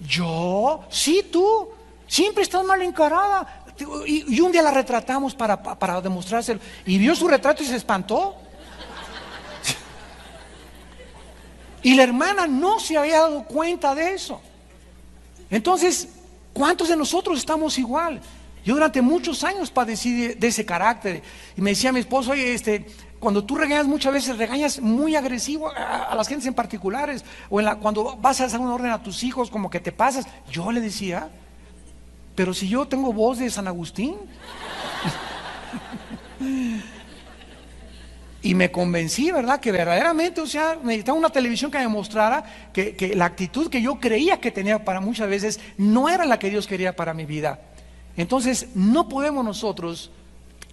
¿Yo? Sí, tú. Siempre estás mal encarada. Y un día la retratamos para demostrárselo. Y vio su retrato y se espantó. Y la hermana no se había dado cuenta de eso. Entonces, ¿cuántos de nosotros estamos igual? Yo durante muchos años padecí de ese carácter. Y me decía mi esposo, oye, cuando tú regañas muchas veces, regañas muy agresivo a las gentes en particulares. O cuando vas a hacer una orden a tus hijos, como que te pasas. Yo le decía, pero si yo tengo voz de San Agustín. Y me convencí, ¿verdad? Que verdaderamente, o sea, necesitaba una televisión que me mostrara que la actitud que yo creía que tenía para muchas veces no era la que Dios quería para mi vida. Entonces, no podemos nosotros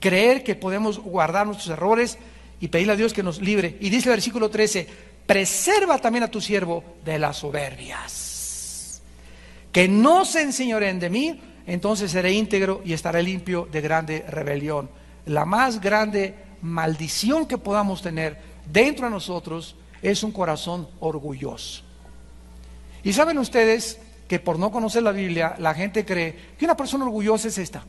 creer que podemos guardar nuestros errores y pedirle a Dios que nos libre. Y dice el versículo 13, preserva también a tu siervo de las soberbias, que no se enseñoreen de mí, entonces seré íntegro y estaré limpio de grande rebelión. La más grande maldición que podamos tener dentro de nosotros es un corazón orgulloso. Y saben ustedes que por no conocer la Biblia, la gente cree que una persona orgullosa es esta.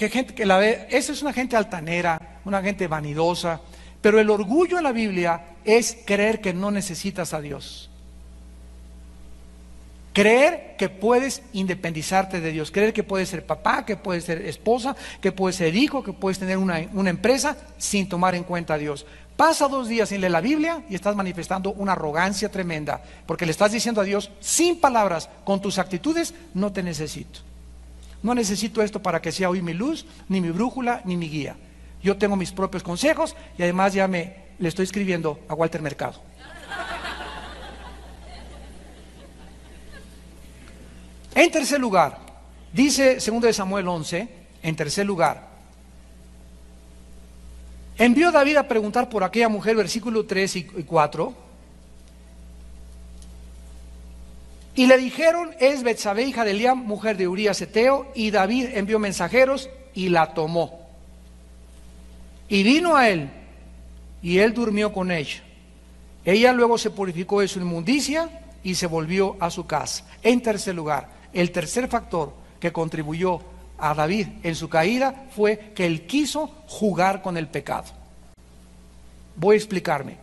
Gente que la ve, esa es una gente altanera, una gente vanidosa. Pero el orgullo en la Biblia es creer que no necesitas a Dios. Creer que puedes independizarte de Dios, creer que puedes ser papá, que puedes ser esposa, que puedes ser hijo, que puedes tener una empresa sin tomar en cuenta a Dios. Pasa 2 días sin leer la Biblia y estás manifestando una arrogancia tremenda, porque le estás diciendo a Dios sin palabras, con tus actitudes, no te necesito. No necesito esto para que sea hoy mi luz, ni mi brújula, ni mi guía. Yo tengo mis propios consejos y además ya le estoy escribiendo a Walter Mercado. En tercer lugar, dice 2 Samuel 11, en tercer lugar, envió David a preguntar por aquella mujer, versículo 3 y 4, y le dijeron, es Betsabé, hija de Eliam, mujer de Urías Eteo, y David envió mensajeros y la tomó. Y vino a él, y él durmió con ella. Ella luego se purificó de su inmundicia y se volvió a su casa. En tercer lugar, el tercer factor que contribuyó a David en su caída fue que él quiso jugar con el pecado. Voy a explicarme.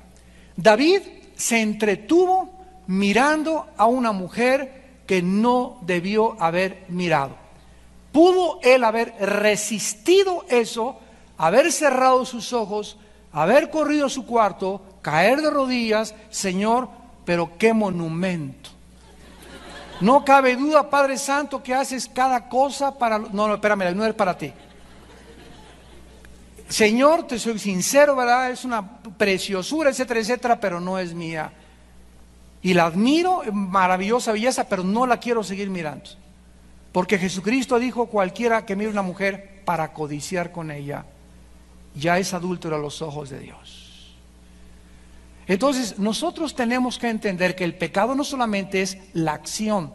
David se entretuvo mirando a una mujer que no debió haber mirado. Pudo él haber resistido eso, haber cerrado sus ojos, haber corrido a su cuarto, caer de rodillas, Señor, pero qué monumento. No cabe duda, Padre Santo, que haces cada cosa para... No, espérame, no es para ti. Señor, te soy sincero, ¿verdad? Es una preciosura, etcétera, etcétera, pero no es mía. Y la admiro, maravillosa belleza, pero no la quiero seguir mirando. Porque Jesucristo dijo, cualquiera que mire una mujer para codiciar con ella, ya es adúltero a los ojos de Dios. Entonces, nosotros tenemos que entender que el pecado no solamente es la acción,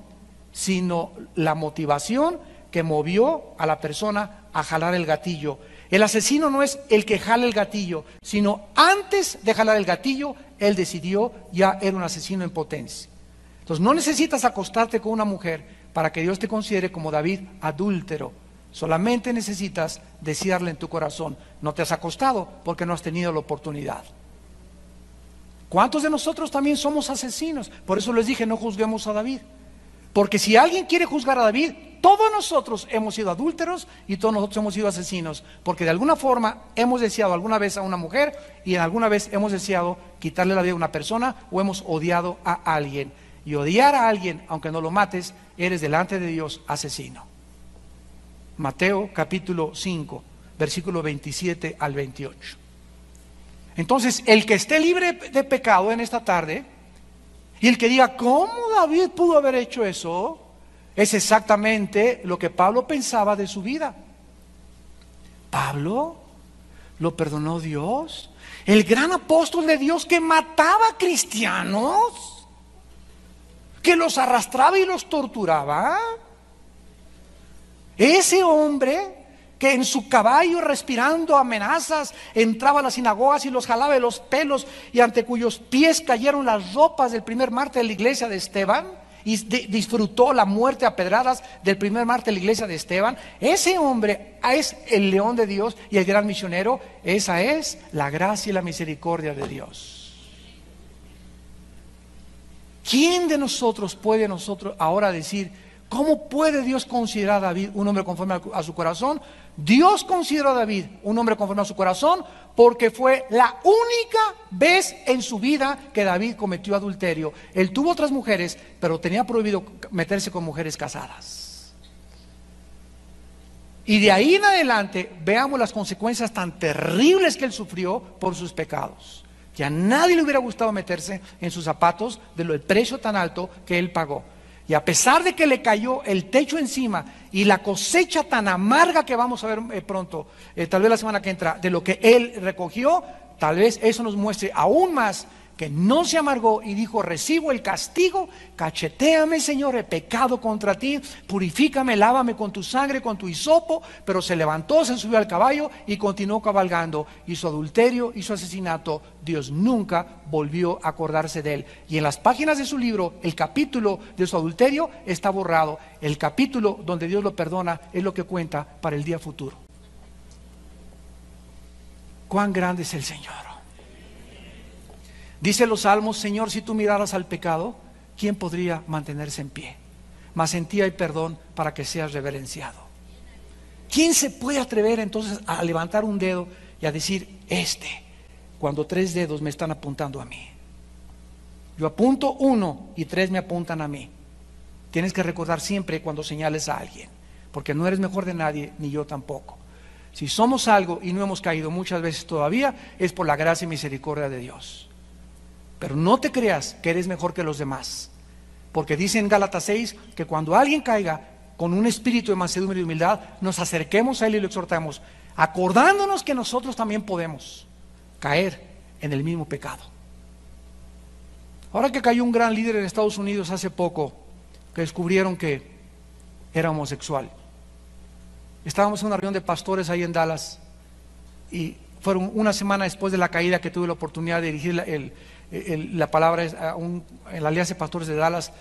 sino la motivación que movió a la persona a jalar el gatillo. El asesino no es el que jala el gatillo, sino antes de jalar el gatillo, él decidió, ya era un asesino en potencia. Entonces, no necesitas acostarte con una mujer para que Dios te considere como David adúltero. Solamente necesitas desearle en tu corazón. No te has acostado porque no has tenido la oportunidad. ¿Cuántos de nosotros también somos asesinos? Por eso les dije, no juzguemos a David. Porque si alguien quiere juzgar a David, todos nosotros hemos sido adúlteros y todos nosotros hemos sido asesinos. Porque de alguna forma hemos deseado alguna vez a una mujer y alguna vez hemos deseado quitarle la vida a una persona o hemos odiado a alguien. Y odiar a alguien, aunque no lo mates, eres delante de Dios asesino. Mateo capítulo 5, versículo 27 al 28. Entonces, el que esté libre de pecado en esta tarde, y el que diga, ¿cómo David pudo haber hecho eso? Es exactamente lo que Pablo pensaba de su vida. Pablo, ¿Lo perdonó Dios? El gran apóstol de Dios que mataba cristianos, que los arrastraba y los torturaba. Ese hombre que en su caballo, respirando amenazas, entraba a las sinagogas y los jalaba de los pelos, y ante cuyos pies cayeron las ropas del primer mártir de la iglesia de Esteban, y disfrutó la muerte a pedradas del primer mártir de la iglesia de Esteban. Ese hombre es el león de Dios y el gran misionero. Esa es la gracia y la misericordia de Dios. ¿Quién de nosotros puede ahora decir, cómo puede Dios considerar a David un hombre conforme a su corazón? Dios consideró a David un hombre conforme a su corazón porque fue la única vez en su vida que David cometió adulterio. Él tuvo otras mujeres, pero tenía prohibido meterse con mujeres casadas. Y de ahí en adelante veamos las consecuencias tan terribles que él sufrió por sus pecados. Que a nadie le hubiera gustado meterse en sus zapatos del precio tan alto que él pagó. Y a pesar de que le cayó el techo encima y la cosecha tan amarga que vamos a ver pronto, tal vez la semana que entra, de lo que él recogió, tal vez eso nos muestre aún más que no se amargó y dijo, recibo el castigo, cachetéame, Señor, he pecado contra ti, purifícame, lávame con tu sangre, con tu hisopo. Pero se levantó, se subió al caballo y continuó cabalgando. Y su adulterio y su asesinato, Dios nunca volvió a acordarse de él. Y en las páginas de su libro, el capítulo de su adulterio está borrado. El capítulo donde Dios lo perdona es lo que cuenta para el día futuro. ¿Cuán grande es el Señor? Dice los salmos, Señor, si tú miraras al pecado, ¿quién podría mantenerse en pie? Mas en ti hay perdón para que seas reverenciado. ¿Quién se puede atrever entonces a levantar un dedo y a decir, cuando 3 dedos me están apuntando a mí? Yo apunto 1 y 3 me apuntan a mí. Tienes que recordar siempre cuando señales a alguien, porque no eres mejor de nadie, ni yo tampoco. Si somos algo y no hemos caído muchas veces todavía, es por la gracia y misericordia de Dios. Pero no te creas que eres mejor que los demás, porque dice en Gálatas 6 que cuando alguien caiga, con un espíritu de mansedumbre y humildad, nos acerquemos a él y lo exhortamos, acordándonos que nosotros también podemos caer en el mismo pecado. Ahora que cayó un gran líder en Estados Unidos hace poco, que descubrieron que era homosexual. Estábamos en una reunión de pastores ahí en Dallas, y fueron una semana después de la caída que tuve la oportunidad de dirigir la palabra en la Alianza de Pastores de Dallas,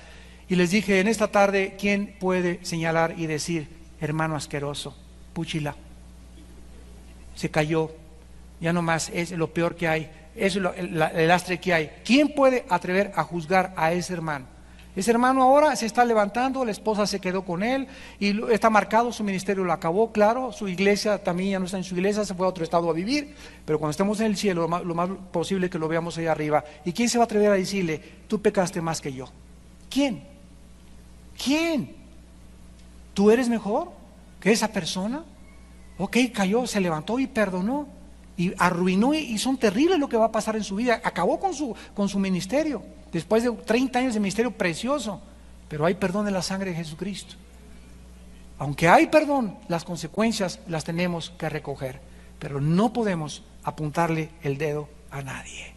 y les dije, en esta tarde, ¿quién puede señalar y decir, hermano asqueroso, púchila, se cayó, ya no más, es lo peor que hay, es el lastre que hay? ¿Quién puede atrever a juzgar a ese hermano? Ese hermano ahora se está levantando, la esposa se quedó con él y está marcado, su ministerio lo acabó, claro, su iglesia también ya no está en su iglesia, se fue a otro estado a vivir, pero cuando estemos en el cielo, lo más posible que lo veamos ahí arriba. ¿Y quién se va a atrever a decirle, tú pecaste más que yo? ¿Quién? ¿Quién? ¿Tú eres mejor que esa persona? Ok, cayó, se levantó y perdonó, y arruinó, y son terribles lo que va a pasar en su vida. Acabó con su ministerio, después de 30 años de ministerio precioso, pero hay perdón en la sangre de Jesucristo. Aunque hay perdón, las consecuencias las tenemos que recoger, pero no podemos apuntarle el dedo a nadie.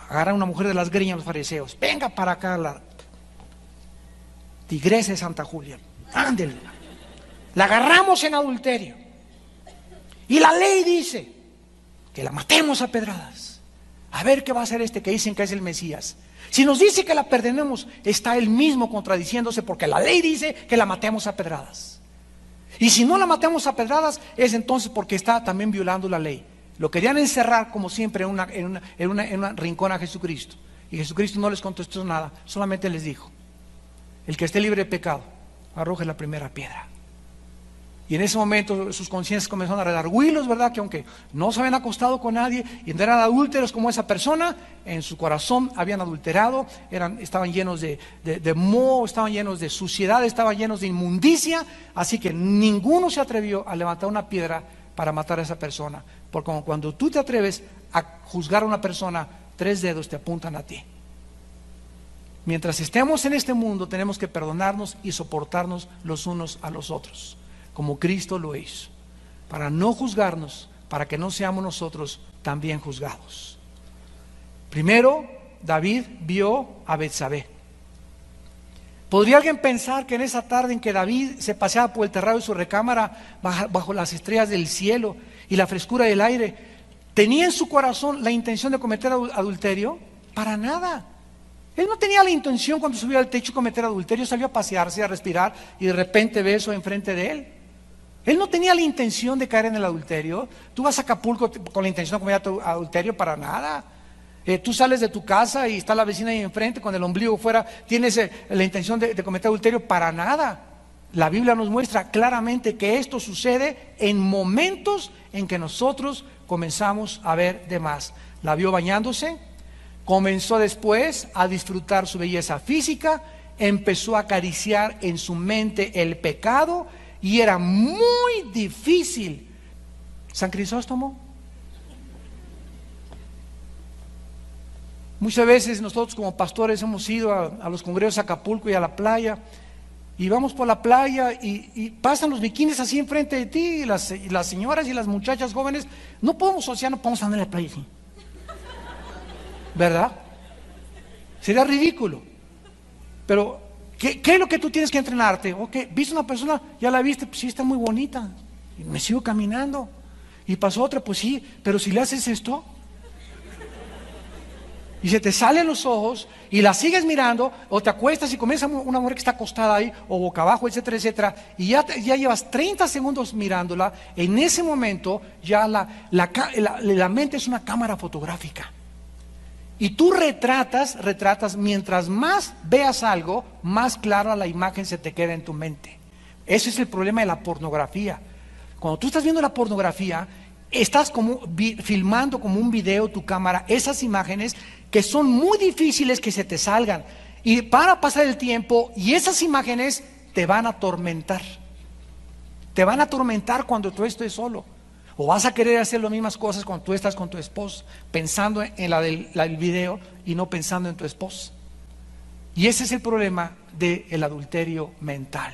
Agarra a una mujer de las greñas los fariseos, venga para acá la tigresa de Santa Julia, ándele, la agarramos en adulterio. Y la ley dice que la matemos a pedradas. A ver qué va a hacer que dicen que es el Mesías. Si nos dice que la perdonemos, está él mismo contradiciéndose, porque la ley dice que la matemos a pedradas. Y si no la matemos a pedradas, es entonces porque está también violando la ley. Lo querían encerrar, como siempre, en un rincón a Jesucristo. Y Jesucristo no les contestó nada, solamente les dijo, el que esté libre de pecado, arroje la primera piedra. Y en ese momento sus conciencias comenzaron a redarguirlos, ¿verdad? Que aunque no se habían acostado con nadie y no eran adúlteros como esa persona, en su corazón habían adulterado, estaban llenos de moho, estaban llenos de suciedad, estaban llenos de inmundicia. Así que ninguno se atrevió a levantar una piedra para matar a esa persona. Porque cuando tú te atreves a juzgar a una persona, 3 dedos te apuntan a ti. Mientras estemos en este mundo, tenemos que perdonarnos y soportarnos los unos a los otros, como Cristo lo hizo, para no juzgarnos para que no seamos nosotros también juzgados. Primero, David vio a Betsabé. ¿Podría alguien pensar que en esa tarde en que David se paseaba por el terrado de su recámara bajo las estrellas del cielo y la frescura del aire, tenía en su corazón la intención de cometer adulterio? Para nada. Él no tenía la intención cuando subió al techo de cometer adulterio, salió a pasearse, a respirar y de repente ve eso enfrente de él. Él no tenía la intención de caer en el adulterio. Tú vas a Acapulco con la intención de cometer adulterio, para nada. Tú sales de tu casa y está la vecina ahí enfrente con el ombligo fuera, tienes la intención de cometer adulterio, para nada. La Biblia nos muestra claramente que esto sucede en momentos en que nosotros comenzamos a ver de más. La vio bañándose, comenzó después a disfrutar su belleza física, empezó a acariciar en su mente el pecado y era muy difícil. San Crisóstomo. Muchas veces nosotros como pastores hemos ido a los congresos a Acapulco y a la playa, y vamos por la playa y pasan los bikinis así enfrente de ti, y las señoras y las muchachas jóvenes. No podemos andar en la playa así, ¿verdad? Sería ridículo. Pero ¿qué es lo que tú tienes que entrenarte? Ok, ¿viste una persona? ¿Ya la viste? Pues sí, está muy bonita. Y me sigo caminando. Y pasó otra, pues sí, pero si le haces esto y se te salen los ojos y la sigues mirando, o te acuestas y comienza una mujer que está acostada ahí, o boca abajo, etcétera, etcétera, y ya llevas 30 segundos mirándola. En ese momento ya la mente es una cámara fotográfica. Y tú retratas, mientras más veas algo, más clara la imagen se te queda en tu mente. Ese es el problema de la pornografía. Cuando tú estás viendo la pornografía, estás filmando como un video tu cámara esas imágenes que son muy difíciles que se te salgan, y para pasar el tiempo, y esas imágenes te van a atormentar. Te van a atormentar cuando tú estés solo, o vas a querer hacer las mismas cosas cuando tú estás con tu esposa, pensando en la del video y no pensando en tu esposa. Y ese es el problema del adulterio mental.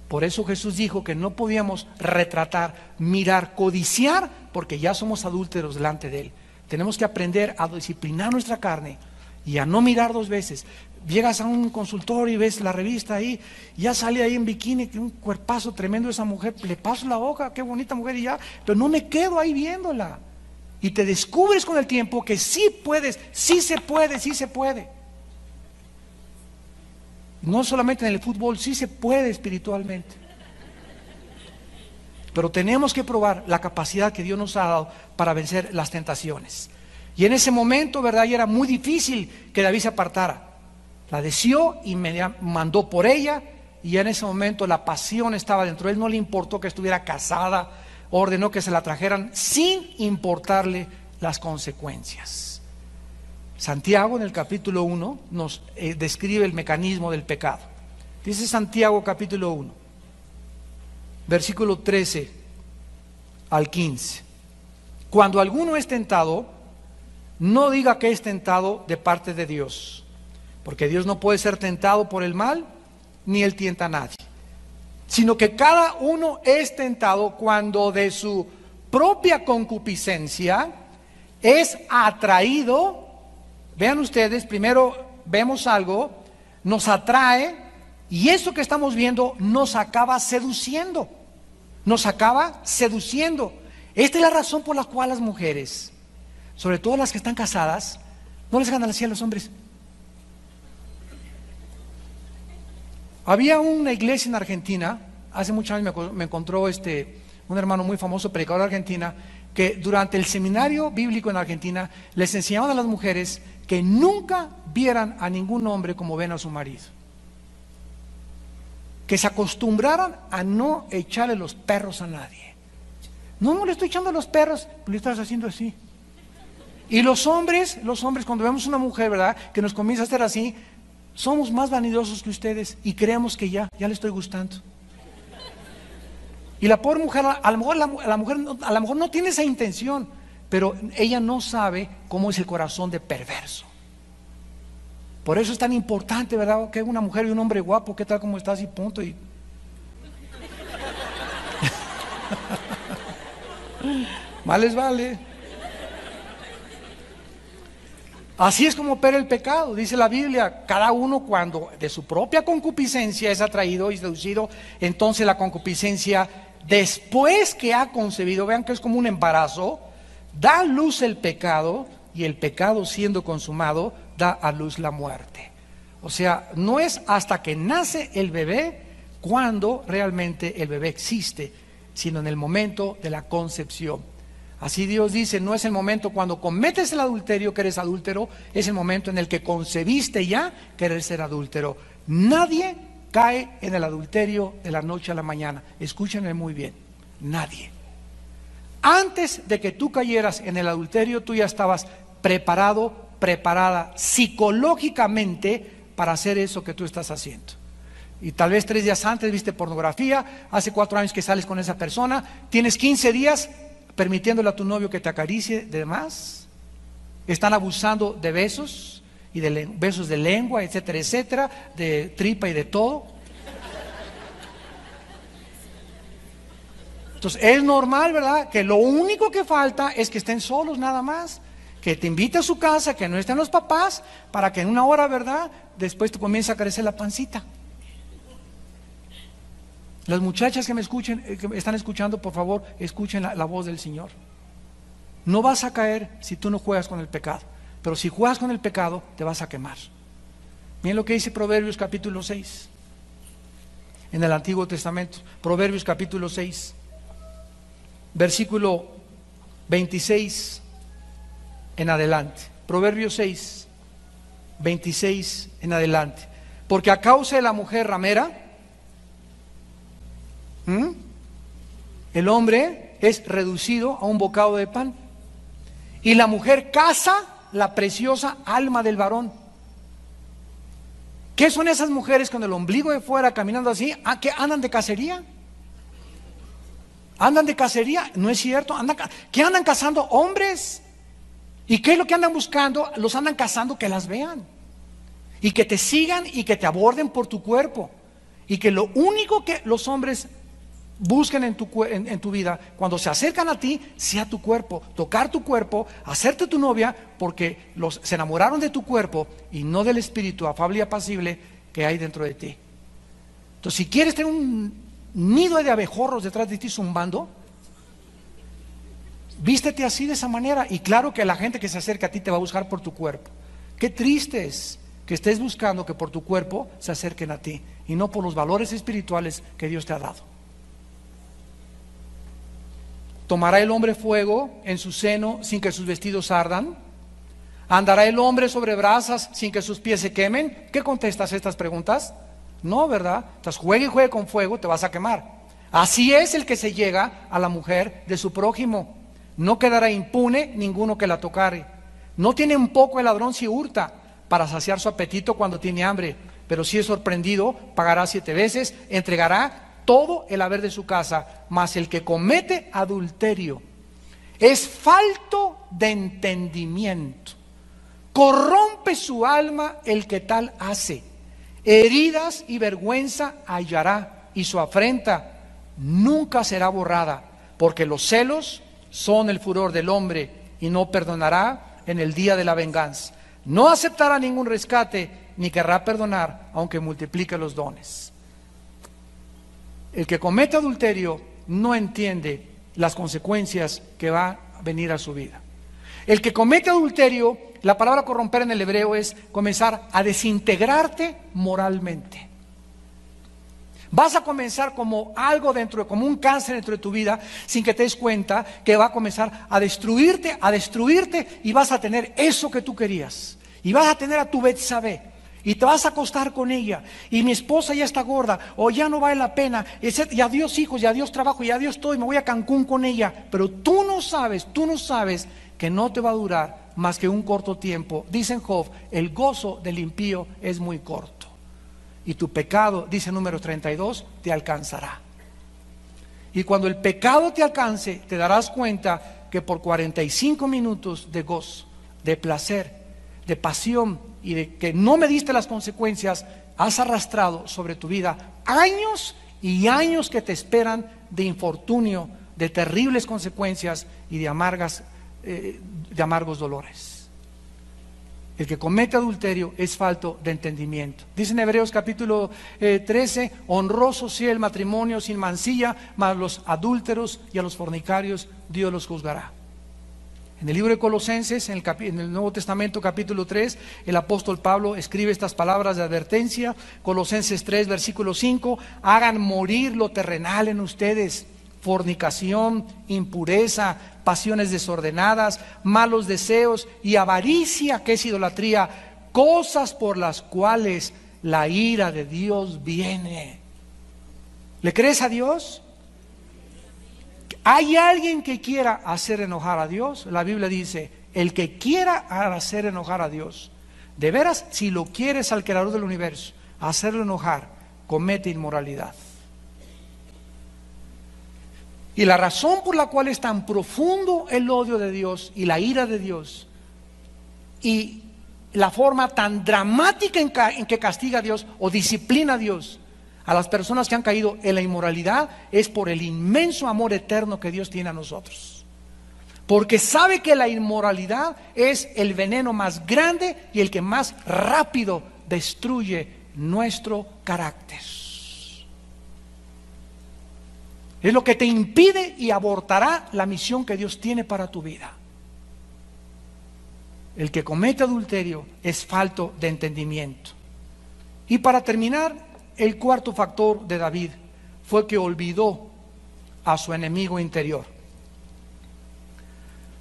Por eso Jesús dijo que no podíamos retratar, mirar, codiciar, porque ya somos adúlteros delante de Él. Tenemos que aprender a disciplinar nuestra carne y a no mirar dos veces. Llegas a un consultorio y ves la revista ahí, ya sale ahí en bikini, un cuerpazo tremendo esa mujer, le paso la hoja, qué bonita mujer, y ya, pero no me quedo ahí viéndola. Y te descubres con el tiempo que sí puedes, sí se puede, sí se puede. No solamente en el fútbol, sí se puede espiritualmente. Pero tenemos que probar la capacidad que Dios nos ha dado para vencer las tentaciones. Y en ese momento, ¿verdad? Y era muy difícil que David se apartara. La deseó y me mandó por ella, y ya en ese momento la pasión estaba dentro de él. No le importó que estuviera casada, ordenó que se la trajeran sin importarle las consecuencias. Santiago en el capítulo 1 nos describe el mecanismo del pecado. Dice Santiago capítulo 1, versículo 13 al 15. Cuando alguno es tentado, no diga que es tentado de parte de Dios, porque Dios no puede ser tentado por el mal, ni Él tienta a nadie, sino que cada uno es tentado cuando de su propia concupiscencia es atraído. Vean ustedes, primero vemos algo, nos atrae, y eso que estamos viendo nos acaba seduciendo. Nos acaba seduciendo. Esta es la razón por la cual las mujeres, sobre todo las que están casadas, no les ganan así a los hombres. Había una iglesia en Argentina, hace muchos años me encontró un hermano muy famoso, predicador de Argentina, que durante el seminario bíblico en Argentina les enseñaban a las mujeres que nunca vieran a ningún hombre como ven a su marido. Que se acostumbraran a no echarle los perros a nadie. No le estoy echando a los perros, le estás haciendo así. Y los hombres cuando vemos una mujer, ¿verdad?, que nos comienza a hacer así, somos más vanidosos que ustedes y creemos que ya le estoy gustando. Y la pobre mujer, a lo mejor no tiene esa intención, pero ella no sabe cómo es el corazón de perverso. Por eso es tan importante, ¿verdad?, que una mujer y un hombre guapo, ¿qué tal, cómo estás? Y punto. Más les vale. Así es como opera el pecado, dice la Biblia. Cada uno, cuando de su propia concupiscencia es atraído y seducido, entonces la concupiscencia, después que ha concebido, vean que es como un embarazo, da a luz el pecado, y el pecado, siendo consumado, da a luz la muerte. O sea, no es hasta que nace el bebé cuando realmente el bebé existe, sino en el momento de la concepción. Así Dios dice, no es el momento cuando cometes el adulterio que eres adúltero, es el momento en el que concebiste ya querer ser adúltero. Nadie cae en el adulterio de la noche a la mañana. Escúchenme muy bien, nadie. Antes de que tú cayeras en el adulterio, tú ya estabas preparado, preparada psicológicamente para hacer eso que tú estás haciendo. Y tal vez 3 días antes viste pornografía, hace 4 años que sales con esa persona, tienes 15 días permitiéndole a tu novio que te acaricie de más, están abusando de besos y de besos de lengua, etcétera, etcétera, de tripa y de todo. Entonces es normal, ¿verdad?, que lo único que falta es que estén solos nada más, que te invite a su casa, que no estén los papás, para que en una hora, ¿verdad?, después te comience a crecer la pancita. Las muchachas que me escuchen, que me están escuchando, por favor, escuchen la voz del Señor. No vas a caer si tú no juegas con el pecado, pero si juegas con el pecado, te vas a quemar. Miren lo que dice Proverbios capítulo 6, en el Antiguo Testamento. Proverbios capítulo 6, versículo 26 en adelante. Proverbios 6, 26 en adelante. Porque a causa de la mujer ramera, el hombre es reducido a un bocado de pan, y la mujer caza la preciosa alma del varón. ¿Qué son esas mujeres con el ombligo de fuera caminando así? ¿Qué andan de cacería? ¿Andan de cacería? No es cierto. ¿Qué andan cazando? Hombres. ¿Y qué es lo que andan buscando? Los andan cazando que las vean y que te sigan y que te aborden por tu cuerpo, y que lo único que los hombres busquen en tu vida, cuando se acercan a ti, sea tu cuerpo, tocar tu cuerpo, hacerte tu novia, porque se enamoraron de tu cuerpo y no del espíritu afable y apacible que hay dentro de ti. Entonces, si quieres tener un nido de abejorros detrás de ti zumbando, vístete así, de esa manera, y claro que la gente que se acerca a ti te va a buscar por tu cuerpo. Qué triste es que estés buscando que por tu cuerpo se acerquen a ti y no por los valores espirituales que Dios te ha dado. ¿Tomará el hombre fuego en su seno sin que sus vestidos ardan? ¿Andará el hombre sobre brasas sin que sus pies se quemen? ¿Qué contestas a estas preguntas? No, ¿verdad? Entonces juegue y juegue con fuego, te vas a quemar. Así es el que se llega a la mujer de su prójimo. No quedará impune ninguno que la tocare. No tiene un poco el ladrón si hurta para saciar su apetito cuando tiene hambre, pero si es sorprendido, pagará 7 veces, entregará todo el haber de su casa. Mas el que comete adulterio es falto de entendimiento, corrompe su alma el que tal hace. Heridas y vergüenza hallará, y su afrenta nunca será borrada, porque los celos son el furor del hombre, y no perdonará en el día de la venganza. No aceptará ningún rescate, ni querrá perdonar, aunque multiplique los dones. El que comete adulterio no entiende las consecuencias que va a venir a su vida. El que comete adulterio, la palabra corromper en el hebreo es comenzar a desintegrarte moralmente. Vas a comenzar como algo como un cáncer dentro de tu vida, sin que te des cuenta, que va a comenzar a destruirte, y vas a tener eso que tú querías. Y vas a tener a tu Betsabé. Y te vas a acostar con ella, y mi esposa ya está gorda, o ya no vale la pena, y adiós hijos, y adiós trabajo, y adiós todo, y me voy a Cancún con ella. Pero tú no sabes que no te va a durar más que un corto tiempo. Dice en Job, el gozo del impío es muy corto, y tu pecado, dice Números 32, te alcanzará. Y cuando el pecado te alcance, te darás cuenta que por 45 minutos de gozo, de placer, de pasión, y de que no mediste las consecuencias, has arrastrado sobre tu vida años y años que te esperan de infortunio, de terribles consecuencias y de amargos dolores. El que comete adulterio es falto de entendimiento. Dice en Hebreos capítulo 13, honroso sea el matrimonio sin mancilla, mas los adúlteros y a los fornicarios Dios los juzgará. En el libro de Colosenses, en el Nuevo Testamento capítulo 3, el apóstol Pablo escribe estas palabras de advertencia. Colosenses 3, versículo 5, hagan morir lo terrenal en ustedes: fornicación, impureza, pasiones desordenadas, malos deseos y avaricia, que es idolatría, cosas por las cuales la ira de Dios viene. ¿Le crees a Dios? ¿Hay alguien que quiera hacer enojar a Dios? La Biblia dice, el que quiera hacer enojar a Dios, de veras, si lo quieres al creador del universo, hacerlo enojar, comete inmoralidad. Y la razón por la cual es tan profundo el odio de Dios y la ira de Dios, y la forma tan dramática en que castiga a Dios o disciplina a Dios a las personas que han caído en la inmoralidad, es por el inmenso amor eterno que Dios tiene a nosotros. Porque sabe que la inmoralidad es el veneno más grande y el que más rápido destruye nuestro carácter. Es lo que te impide y abortará la misión que Dios tiene para tu vida. El que comete adulterio es falto de entendimiento. Y para terminar, el cuarto factor de David fue que olvidó a su enemigo interior.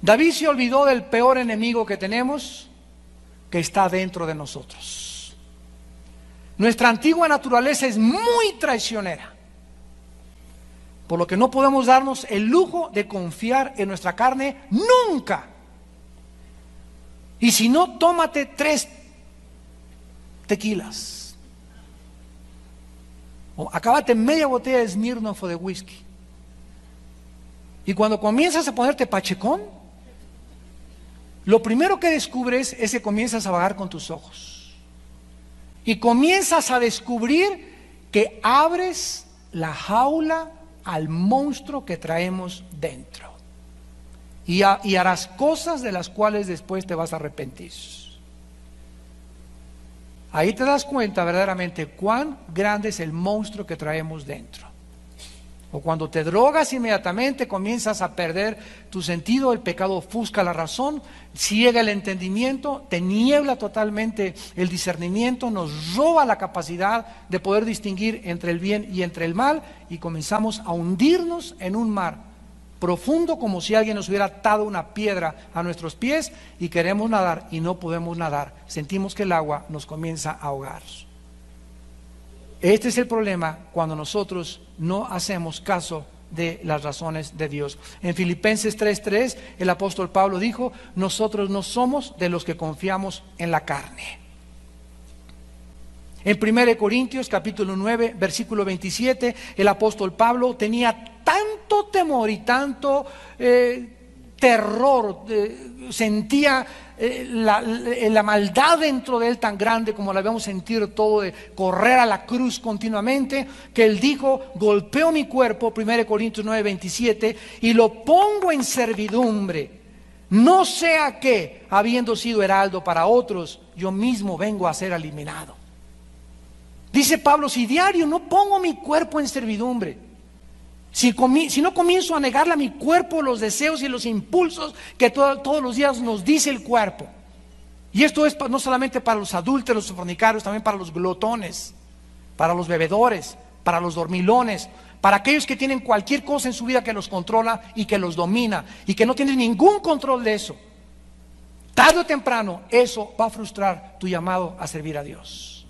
David se olvidó del peor enemigo que tenemos, que está dentro de nosotros. Nuestra antigua naturaleza es muy traicionera, por lo que no podemos darnos el lujo de confiar en nuestra carne nunca. Y si no, tómate 3 tequilas. O acábate media botella de Smirnoff o de whisky. Y cuando comienzas a ponerte pachecón, lo primero que descubres es que comienzas a vagar con tus ojos. Y comienzas a descubrir que abres la jaula al monstruo que traemos dentro. Y harás cosas de las cuales después te vas a arrepentir. Ahí te das cuenta verdaderamente cuán grande es el monstruo que traemos dentro. O cuando te drogas, inmediatamente comienzas a perder tu sentido, el pecado ofusca la razón, ciega el entendimiento, te niebla totalmente el discernimiento, nos roba la capacidad de poder distinguir entre el bien y entre el mal, y comenzamos a hundirnos en un mar profundo, como si alguien nos hubiera atado una piedra a nuestros pies y queremos nadar y no podemos nadar. Sentimos que el agua nos comienza a ahogar. Este es el problema cuando nosotros no hacemos caso de las razones de Dios. En Filipenses 3:3 el apóstol Pablo dijo, nosotros no somos de los que confiamos en la carne. En 1 Corintios capítulo 9 versículo 27 el apóstol Pablo tenía tanto temor y tanto terror, sentía la maldad dentro de él tan grande como la debemos sentir todo, de correr a la cruz continuamente, que él dijo, golpeo mi cuerpo, 1 Corintios 9:27, y lo pongo en servidumbre, no sea que, habiendo sido heraldo para otros, yo mismo vengo a ser eliminado. Dice Pablo, si diario no pongo mi cuerpo en servidumbre, si no comienzo a negarle a mi cuerpo los deseos y los impulsos que todos los días nos dice el cuerpo. Y esto es no solamente para los adúlteros, los fornicarios, también para los glotones, para los bebedores, para los dormilones, para aquellos que tienen cualquier cosa en su vida que los controla y que los domina y que no tienen ningún control de eso. Tarde o temprano eso va a frustrar tu llamado a servir a Dios.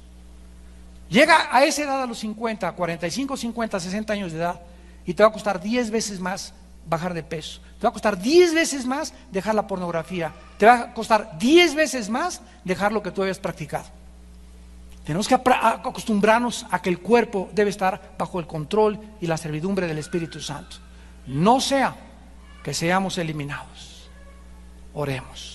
Llega a esa edad, a los 50, 45, 50, 60 años de edad, y te va a costar 10 veces más bajar de peso. Te va a costar 10 veces más dejar la pornografía. Te va a costar 10 veces más dejar lo que tú habías practicado. Tenemos que acostumbrarnos a que el cuerpo debe estar bajo el control y la servidumbre del Espíritu Santo. No sea que seamos eliminados. Oremos.